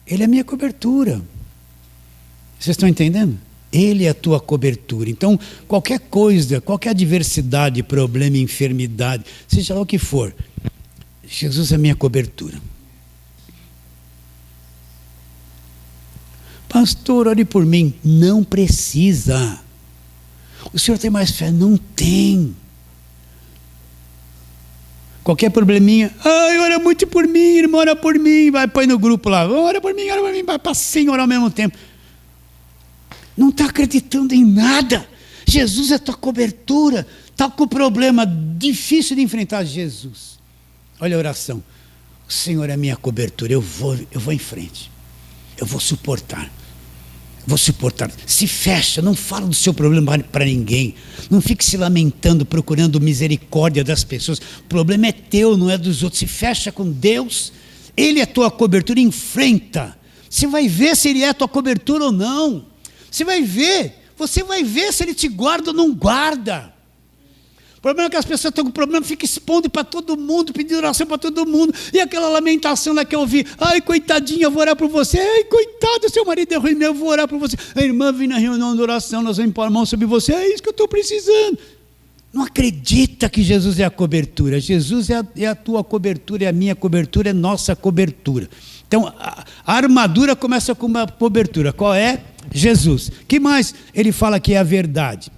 Ele é a minha cobertura. Vocês estão entendendo? Ele é a tua cobertura. Então, qualquer coisa, qualquer adversidade, problema, enfermidade, seja lá o que for, Jesus é a minha cobertura. Pastor, ore por mim. Não precisa. O senhor tem mais fé? Não tem. Qualquer probleminha, ora muito por mim, irmão, ora por mim, vai, põe no grupo lá, ora por mim, vai para 100 orar ao mesmo tempo. Não está acreditando em nada. Jesus é tua cobertura. Está com problema difícil de enfrentar, Jesus. Olha a oração. O Senhor é minha cobertura, eu vou em frente. Eu vou suportar. Vou suportar. Se fecha, não fala do seu problema para ninguém. Não fique se lamentando, procurando misericórdia das pessoas. O problema é teu, não é dos outros. Se fecha com Deus. Ele é tua cobertura, enfrenta. Você vai ver se Ele é tua cobertura ou não. Você vai ver se Ele te guarda ou não guarda. O problema é que as pessoas estão com problema, ficam expondo para todo mundo, pedindo oração para todo mundo, e aquela lamentação lá que eu ouvi, ai coitadinha, eu vou orar por você, ai coitado, seu marido é ruim, eu vou orar por você, a irmã vem na reunião de oração, nós vamos pôr a mão sobre você, é isso que eu estou precisando. Não acredita que Jesus é a cobertura. Jesus é a tua cobertura, é a minha cobertura, é nossa cobertura. Então a armadura começa com uma cobertura. Qual é? Jesus. Que mais ele fala que é a verdade?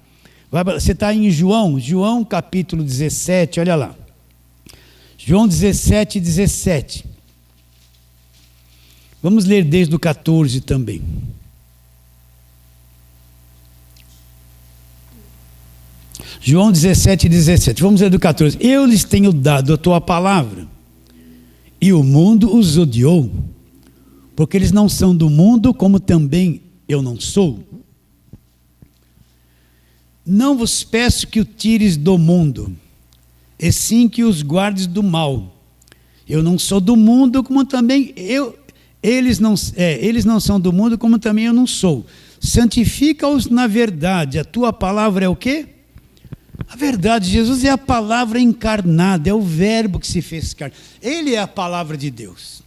Você está em João capítulo 17, olha lá. João 17, 17. Vamos ler desde o 14 também. João 17:17. Vamos ler do 14. Eu lhes tenho dado a tua palavra, e o mundo os odiou, porque eles não são do mundo, como também eu não sou. Não vos peço que o tires do mundo, e sim que os guardes do mal. Eu não sou do mundo, como também eles não são do mundo, como também eu não sou. Santifica-os na verdade. A tua palavra é o quê? A verdade. Jesus é a palavra encarnada, é o verbo que se fez carne. Ele é a palavra de Deus.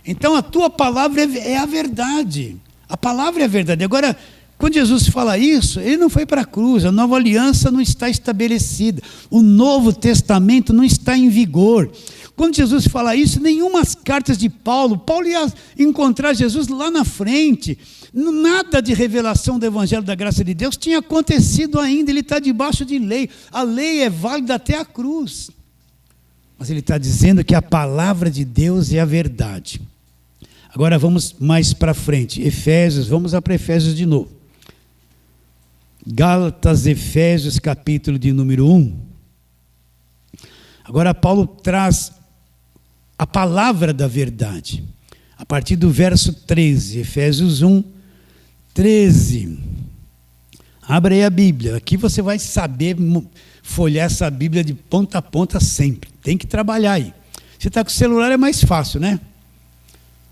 Então a tua palavra é a verdade. A palavra é a verdade. Agora, quando Jesus fala isso, ele não foi para a cruz, a nova aliança não está estabelecida, o Novo Testamento não está em vigor. Quando Jesus fala isso, nenhumas cartas de Paulo ia encontrar Jesus lá na frente, nada de revelação do Evangelho da graça de Deus tinha acontecido ainda, ele está debaixo de lei, a lei é válida até a cruz. Mas ele está dizendo que a palavra de Deus é a verdade. Agora vamos mais para frente, Efésios, vamos lá para Efésios de novo. Gálatas, Efésios, capítulo de número 1. Agora Paulo traz a palavra da verdade, a partir do verso 13, Efésios 1, 13. Abra aí a Bíblia, aqui você vai saber folhear essa Bíblia de ponta a ponta sempre, tem que trabalhar aí. Você está com o celular é mais fácil, né?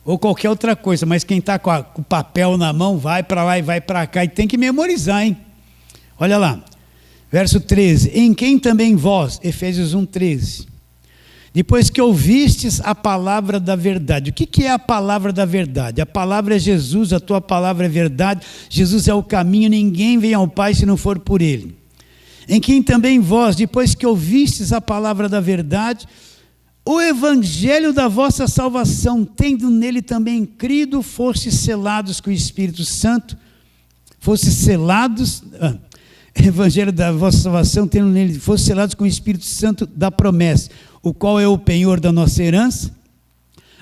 Ou qualquer outra coisa, mas quem está com o papel na mão, vai para lá e vai para cá, e tem que memorizar, hein? Olha lá, verso 13, em quem também vós, Efésios 1, 13, depois que ouvistes a palavra da verdade. O que é a palavra da verdade? A palavra é Jesus, a tua palavra é verdade, Jesus é o caminho, ninguém vem ao Pai se não for por Ele. Em quem também vós, depois que ouvistes a palavra da verdade, o evangelho da vossa salvação, tendo nele também crido, fostes selados com o Espírito Santo, evangelho da vossa salvação, tendo nele, fostes selados com o Espírito Santo da promessa, o qual é o penhor da nossa herança,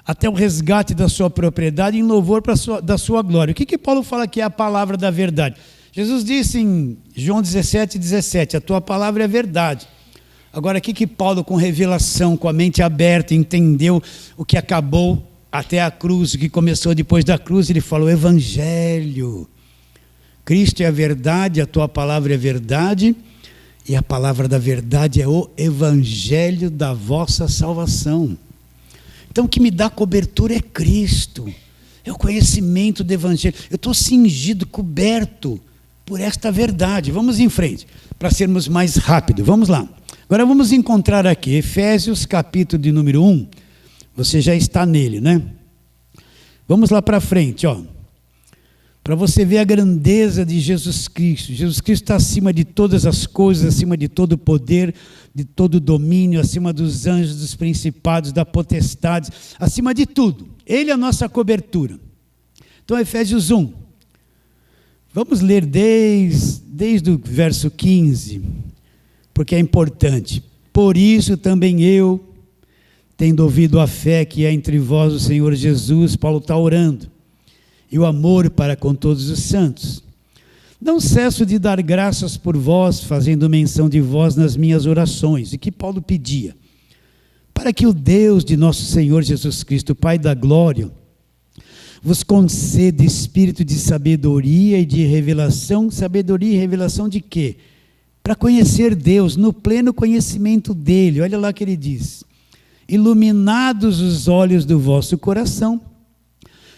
até o resgate da sua propriedade, em louvor da sua glória. O que Paulo fala que é a palavra da verdade? Jesus disse em João 17:17, a tua palavra é verdade. Agora, o que Paulo, com revelação, com a mente aberta, entendeu o que acabou até a cruz, o que começou depois da cruz? Ele falou, evangelho. Cristo é a verdade, a tua palavra é verdade, e a palavra da verdade é o evangelho da vossa salvação. Então, o que me dá cobertura é Cristo, é o conhecimento do evangelho. Eu estou cingido, coberto por esta verdade. Vamos em frente, para sermos mais rápidos. Vamos lá. Agora vamos encontrar aqui, Efésios, capítulo de número 1. Você já está nele, né? Vamos lá para frente, ó. Para você ver a grandeza de Jesus Cristo. Jesus Cristo está acima de todas as coisas, acima de todo poder, de todo domínio, acima dos anjos, dos principados, da potestade, acima de tudo. Ele é a nossa cobertura. Então, Efésios 1. Vamos ler desde o verso 15, porque é importante. Por isso também eu, tendo ouvido a fé que há entre vós o Senhor Jesus, Paulo está orando, e o amor para com todos os santos. Não cesso de dar graças por vós, fazendo menção de vós nas minhas orações. E que Paulo pedia? Para que o Deus de nosso Senhor Jesus Cristo, Pai da glória, vos conceda espírito de sabedoria e de revelação. Sabedoria e revelação de quê? Para conhecer Deus, no pleno conhecimento dEle. Olha lá que ele diz. Iluminados os olhos do vosso coração,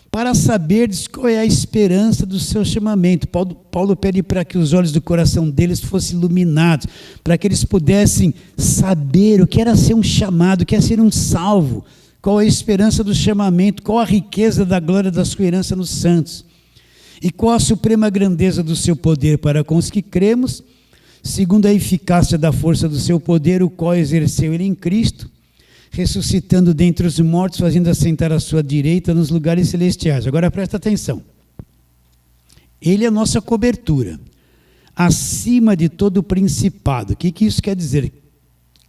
para saberdes qual é a esperança do seu chamamento. Paulo pede para que os olhos do coração deles fossem iluminados, para que eles pudessem saber o que era ser um chamado, o que é ser um salvo, qual é a esperança do chamamento, qual a riqueza da glória da sua herança nos santos, e qual a suprema grandeza do seu poder para com os que cremos, segundo a eficácia da força do seu poder, o qual exerceu ele em Cristo, ressuscitando dentre os mortos, fazendo assentar à sua direita nos lugares celestiais. Agora presta atenção. Ele é a nossa cobertura, acima de todo o principado. O que isso quer dizer?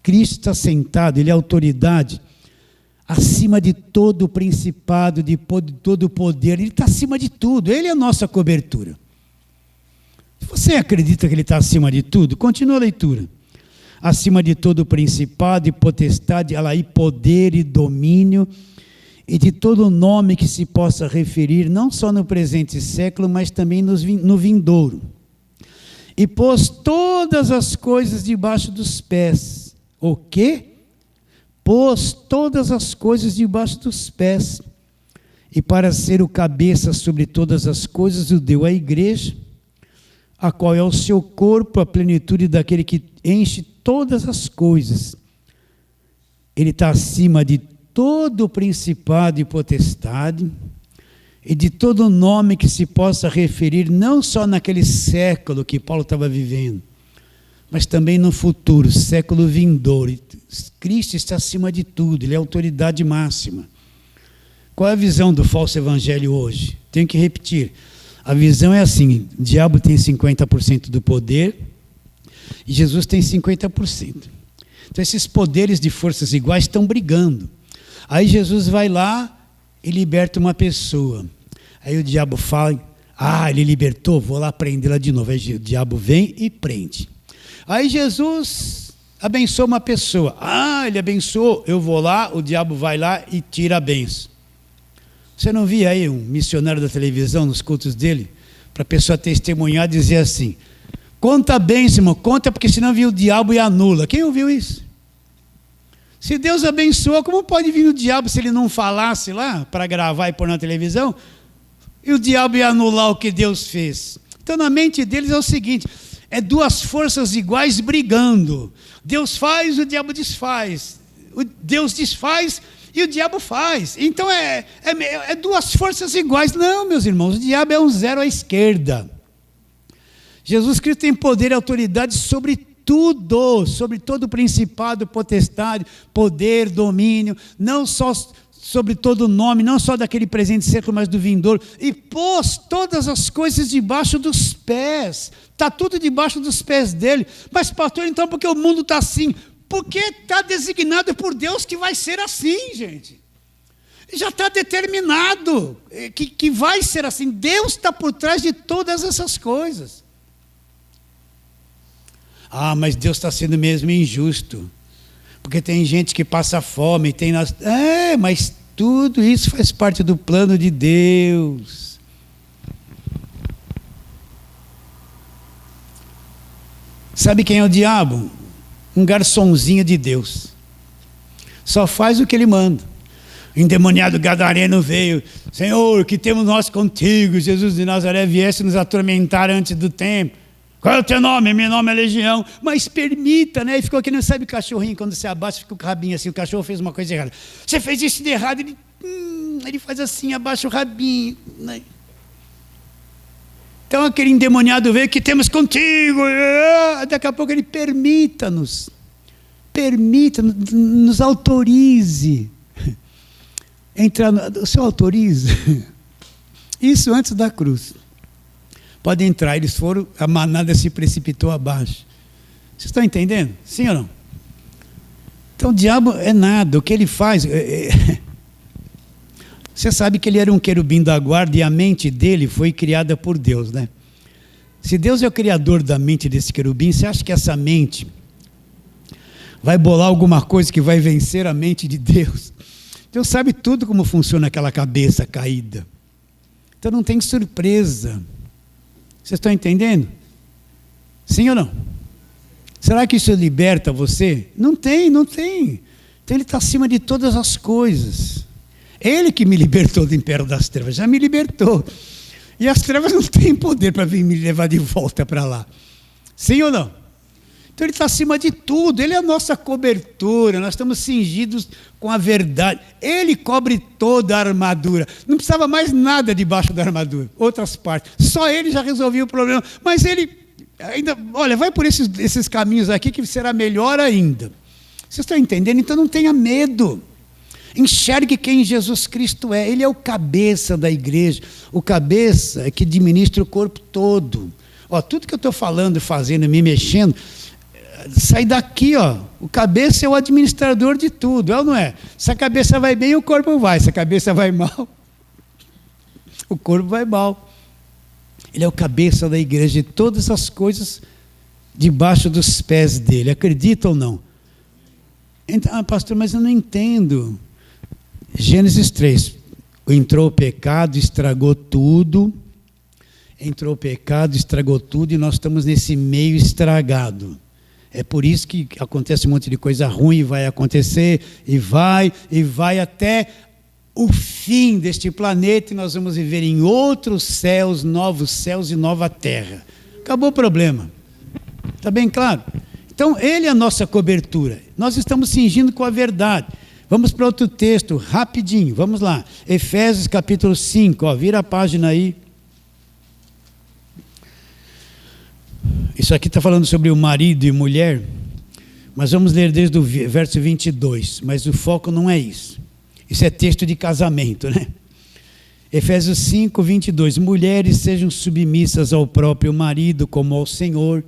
Cristo está sentado, ele é autoridade, acima de todo o principado, de todo o poder, ele está acima de tudo, ele é a nossa cobertura. Você acredita que ele está acima de tudo? Continua a leitura. Acima de todo principado e potestade, ela aí poder e domínio, e de todo nome que se possa referir, não só no presente século, mas também no vindouro. E pôs todas as coisas debaixo dos pés. O quê? Pôs todas as coisas debaixo dos pés. E para ser o cabeça sobre todas as coisas, o deu à igreja, a qual é o seu corpo, a plenitude daquele que enche todas as coisas. Ele está acima de todo principado e potestade, e de todo nome que se possa referir, não só naquele século que Paulo estava vivendo, mas também no futuro, século vindouro. Cristo está acima de tudo, ele é a autoridade máxima. Qual é a visão do falso evangelho hoje? Tenho que repetir. A visão é assim: o diabo tem 50% do poder e Jesus tem 50%. Então esses poderes de forças iguais estão brigando. Aí Jesus vai lá e liberta uma pessoa. Aí o diabo fala: ele libertou, vou lá prendê-la de novo. Aí o diabo vem e prende. Aí Jesus abençoa uma pessoa. Ele abençoou, eu vou lá, o diabo vai lá e tira a bênção. Você não via aí um missionário da televisão nos cultos dele? Para a pessoa testemunhar, dizer assim: conta bem, irmão, conta, porque senão vem o diabo e anula. Quem ouviu isso? Se Deus abençoou, como pode vir o diabo se ele não falasse lá para gravar e pôr na televisão? E o diabo ia anular o que Deus fez. Então na mente deles é o seguinte: é duas forças iguais brigando. Deus faz, o diabo desfaz. Deus desfaz e o diabo faz. Então é duas forças iguais. Não, meus irmãos, o diabo é um zero à esquerda. Jesus Cristo tem poder e autoridade sobre tudo, sobre todo o principado, potestade, poder, domínio, não só sobre todo nome, não só daquele presente século, mas do vindouro. E pôs todas as coisas debaixo dos pés. Está tudo debaixo dos pés dele. Mas pastor, então por que o mundo está assim? Porque está designado por Deus que vai ser assim, gente. Já está determinado que vai ser assim. Deus está por trás de todas essas coisas. Mas Deus está sendo mesmo injusto. Porque tem gente que passa fome, mas tudo isso faz parte do plano de Deus. Sabe quem é o diabo? Um garçonzinho de Deus. Só faz o que ele manda. O endemoniado gadareno veio: Senhor, que temos nós contigo, Jesus de Nazaré, viesse nos atormentar antes do tempo. Qual é o teu nome? Meu nome é Legião. Mas permita, né? E ficou aqui, não sabe, cachorrinho, quando você abaixa, fica o rabinho assim, o cachorro fez uma coisa errada. Você fez isso de errado, ele faz assim, abaixa o rabinho, né? Então aquele endemoniado veio: que temos contigo. Daqui a pouco ele permita-nos, nos autorize. O Senhor autoriza. Isso antes da cruz. Pode entrar, eles foram, a manada se precipitou abaixo. Vocês estão entendendo? Sim ou não? Então o diabo é nada, o que ele faz... Você sabe que ele era um querubim da guarda e a mente dele foi criada por Deus, né? Se Deus é o criador da mente desse querubim, você acha que essa mente vai bolar alguma coisa que vai vencer a mente de Deus? Deus sabe tudo como funciona aquela cabeça caída. Então não tem surpresa. Vocês estão entendendo? Sim ou não? Será que isso liberta você? Não tem. Então ele está acima de todas as coisas. Ele que me libertou do império das trevas, já me libertou. E as trevas não têm poder para vir me levar de volta para lá. Sim ou não? Então ele está acima de tudo, ele é a nossa cobertura, nós estamos cingidos com a verdade. Ele cobre toda a armadura, não precisava mais nada debaixo da armadura, outras partes, só ele já resolvia o problema. Mas ele ainda, vai por esses caminhos aqui que será melhor ainda. Vocês estão entendendo? Então não tenha medo. Enxergue quem Jesus Cristo é. Ele é o cabeça da igreja. O cabeça é que administra o corpo todo. Tudo que eu estou falando, fazendo, me mexendo, sai daqui, o cabeça é o administrador de tudo, é ou não é? Se a cabeça vai bem, o corpo vai. Se a cabeça vai mal, o corpo vai mal. Ele é o cabeça da igreja, e todas as coisas debaixo dos pés dele. Acredita ou não? Então, pastor, mas eu não entendo. Gênesis 3. Entrou o pecado, estragou tudo. Entrou o pecado, estragou tudo, e nós estamos nesse meio estragado. É por isso que acontece um monte de coisa ruim, vai acontecer, e vai até o fim deste planeta, e nós vamos viver em outros céus e nova terra. Acabou o problema. Está bem claro? Então, ele é a nossa cobertura. Nós estamos cingindo com a verdade. Vamos para outro texto, rapidinho, vamos lá. Efésios capítulo 5, vira a página aí. Isso aqui está falando sobre o marido e mulher, mas vamos ler desde o verso 22, mas o foco não é isso. Isso é texto de casamento, né? Efésios 5, 22. Mulheres sejam submissas ao próprio marido como ao Senhor,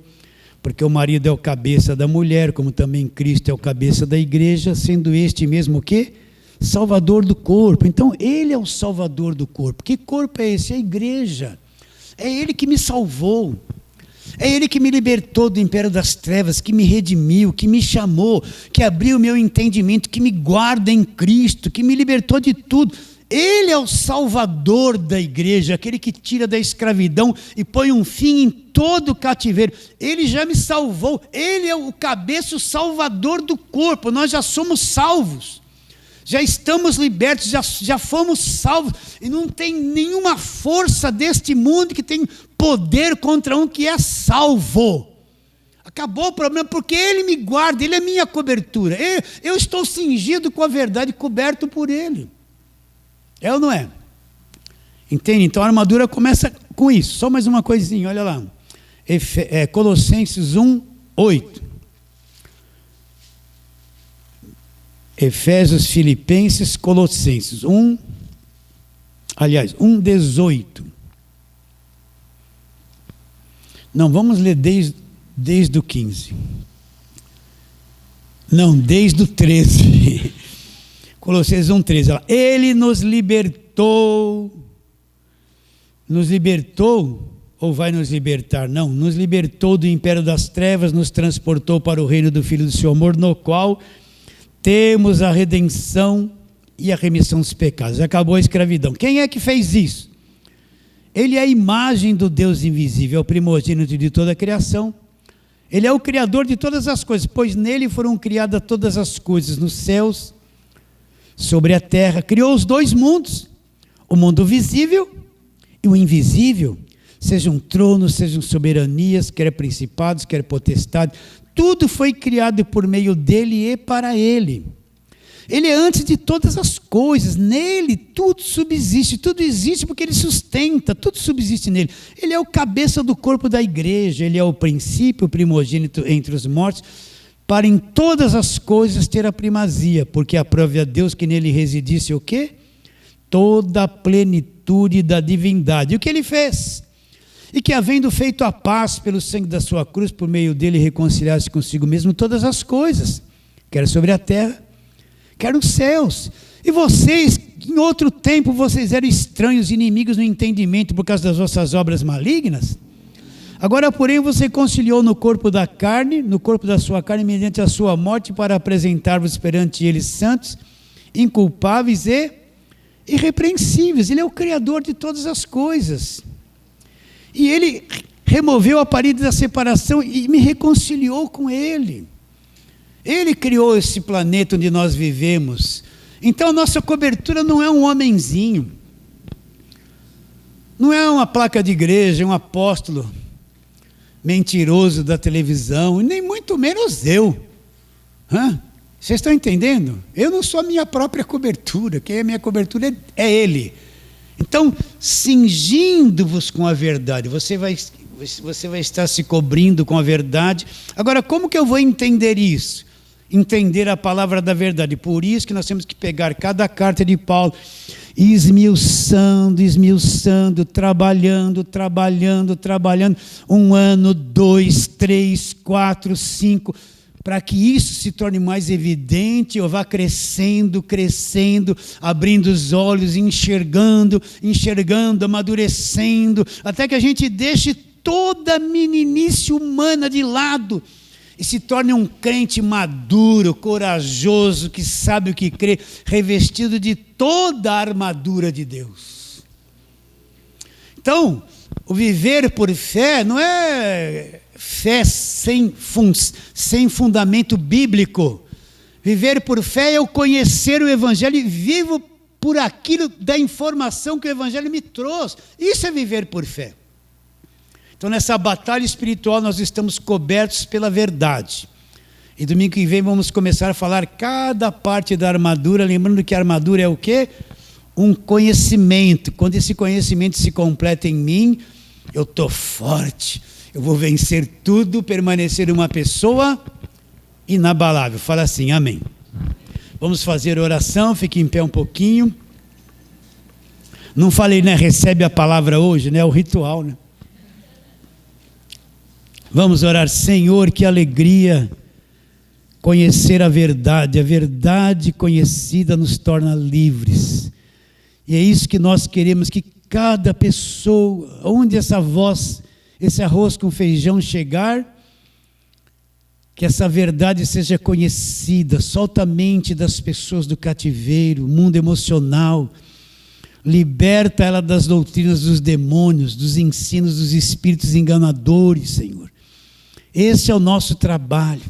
porque o marido é o cabeça da mulher, como também Cristo é o cabeça da igreja, sendo este mesmo o quê? Salvador do corpo. Então, ele é o salvador do corpo. Que corpo é esse? É a igreja. É ele que me salvou. É ele que me libertou do império das trevas, que me redimiu, que me chamou, que abriu o meu entendimento, que me guarda em Cristo, que me libertou de tudo. Ele é o salvador da igreja, aquele que tira da escravidão e põe um fim em todo o cativeiro. Ele já me salvou, ele é o cabeça, o salvador do corpo. Nós já somos salvos, já estamos libertos, já fomos salvos, e não tem nenhuma força deste mundo que tem poder contra um que é salvo. Acabou o problema, porque ele me guarda, ele é minha cobertura. Eu estou cingido com a verdade, coberto por ele. É ou não é? Entende? Então a armadura começa com isso. Só mais uma coisinha, olha lá. Colossenses 1, 8. Efésios, Filipenses, Colossenses 1, 18. Não, vamos ler desde o 15. Não, desde o 13. Colossenses 1, 13. Ele nos libertou, ou vai nos libertar? Não, nos libertou do império das trevas, nos transportou para o reino do Filho do seu amor, no qual temos a redenção e a remissão dos pecados. Acabou a escravidão. Quem é que fez isso? Ele é a imagem do Deus invisível, é o primogênito de toda a criação. Ele é o criador de todas as coisas, pois nele foram criadas todas as coisas, nos céus, sobre a terra. Criou os dois mundos, o mundo visível e o invisível, sejam tronos, sejam soberanias, quer principados, quer potestades. Tudo foi criado por meio dele e para ele. Ele é antes de todas as coisas, nele tudo subsiste, tudo existe porque ele sustenta, tudo subsiste nele. Ele é o cabeça do corpo da igreja, ele é o princípio, o primogênito entre os mortos, para em todas as coisas ter a primazia, porque aprove a Deus que nele residisse o quê? Toda a plenitude da divindade. E o que ele fez? E que, havendo feito a paz pelo sangue da sua cruz, por meio dele reconciliasse consigo mesmo todas as coisas, quer sobre a terra, quer nos céus. E vocês, em outro tempo, vocês eram estranhos, inimigos no entendimento, por causa das vossas obras malignas. Agora, porém, você conciliou no corpo da carne, no corpo da sua carne, mediante a sua morte, para apresentar-vos perante eles santos, inculpáveis e irrepreensíveis. Ele é o Criador de todas as coisas. E ele removeu a parede da separação e me reconciliou com ele. Ele criou esse planeta onde nós vivemos. Então, nossa cobertura não é um homenzinho, não é uma placa de igreja, um apóstolo mentiroso da televisão, e nem muito menos eu. Vocês estão entendendo? Eu não sou a minha própria cobertura, quem é a minha cobertura é ele. Então, cingindo-vos com a verdade, você vai estar se cobrindo com a verdade. Agora, como que eu vou entender isso? Entender a palavra da verdade. Por isso que nós temos que pegar cada carta de Paulo, esmiuçando, trabalhando. 1 ano, 2, 3, 4, 5. para que isso se torne mais evidente, eu vá crescendo, abrindo os olhos, enxergando, amadurecendo, até que a gente deixe toda a meninice humana de lado e se torne um crente maduro, corajoso, que sabe o que crê, revestido de toda a armadura de Deus. Então, o viver por fé não é fé sem fundamento bíblico. Viver por fé é eu conhecer o Evangelho e vivo por aquilo da informação que o Evangelho me trouxe. Isso é viver por fé. Então, nessa batalha espiritual, nós estamos cobertos pela verdade. E domingo que vem vamos começar a falar cada parte da armadura, lembrando que a armadura é o quê? Um conhecimento. Quando esse conhecimento se completa em mim, eu estou forte. Eu vou vencer tudo, permanecer uma pessoa inabalável. Fala assim, amém. Vamos fazer oração, fique em pé um pouquinho. Não falei, né? Recebe a palavra hoje, né? É o ritual, né? Vamos orar. Senhor, que alegria conhecer a verdade conhecida nos torna livres. E é isso que nós queremos, que cada pessoa, onde essa voz, esse arroz com feijão chegar, que essa verdade seja conhecida, solta a mente das pessoas do cativeiro, mundo emocional, liberta ela das doutrinas dos demônios, dos ensinos dos espíritos enganadores, Senhor. Esse é o nosso trabalho,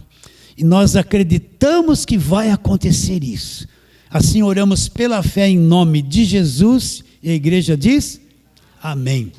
e nós acreditamos que vai acontecer isso. Assim oramos pela fé em nome de Jesus, e a igreja diz, amém.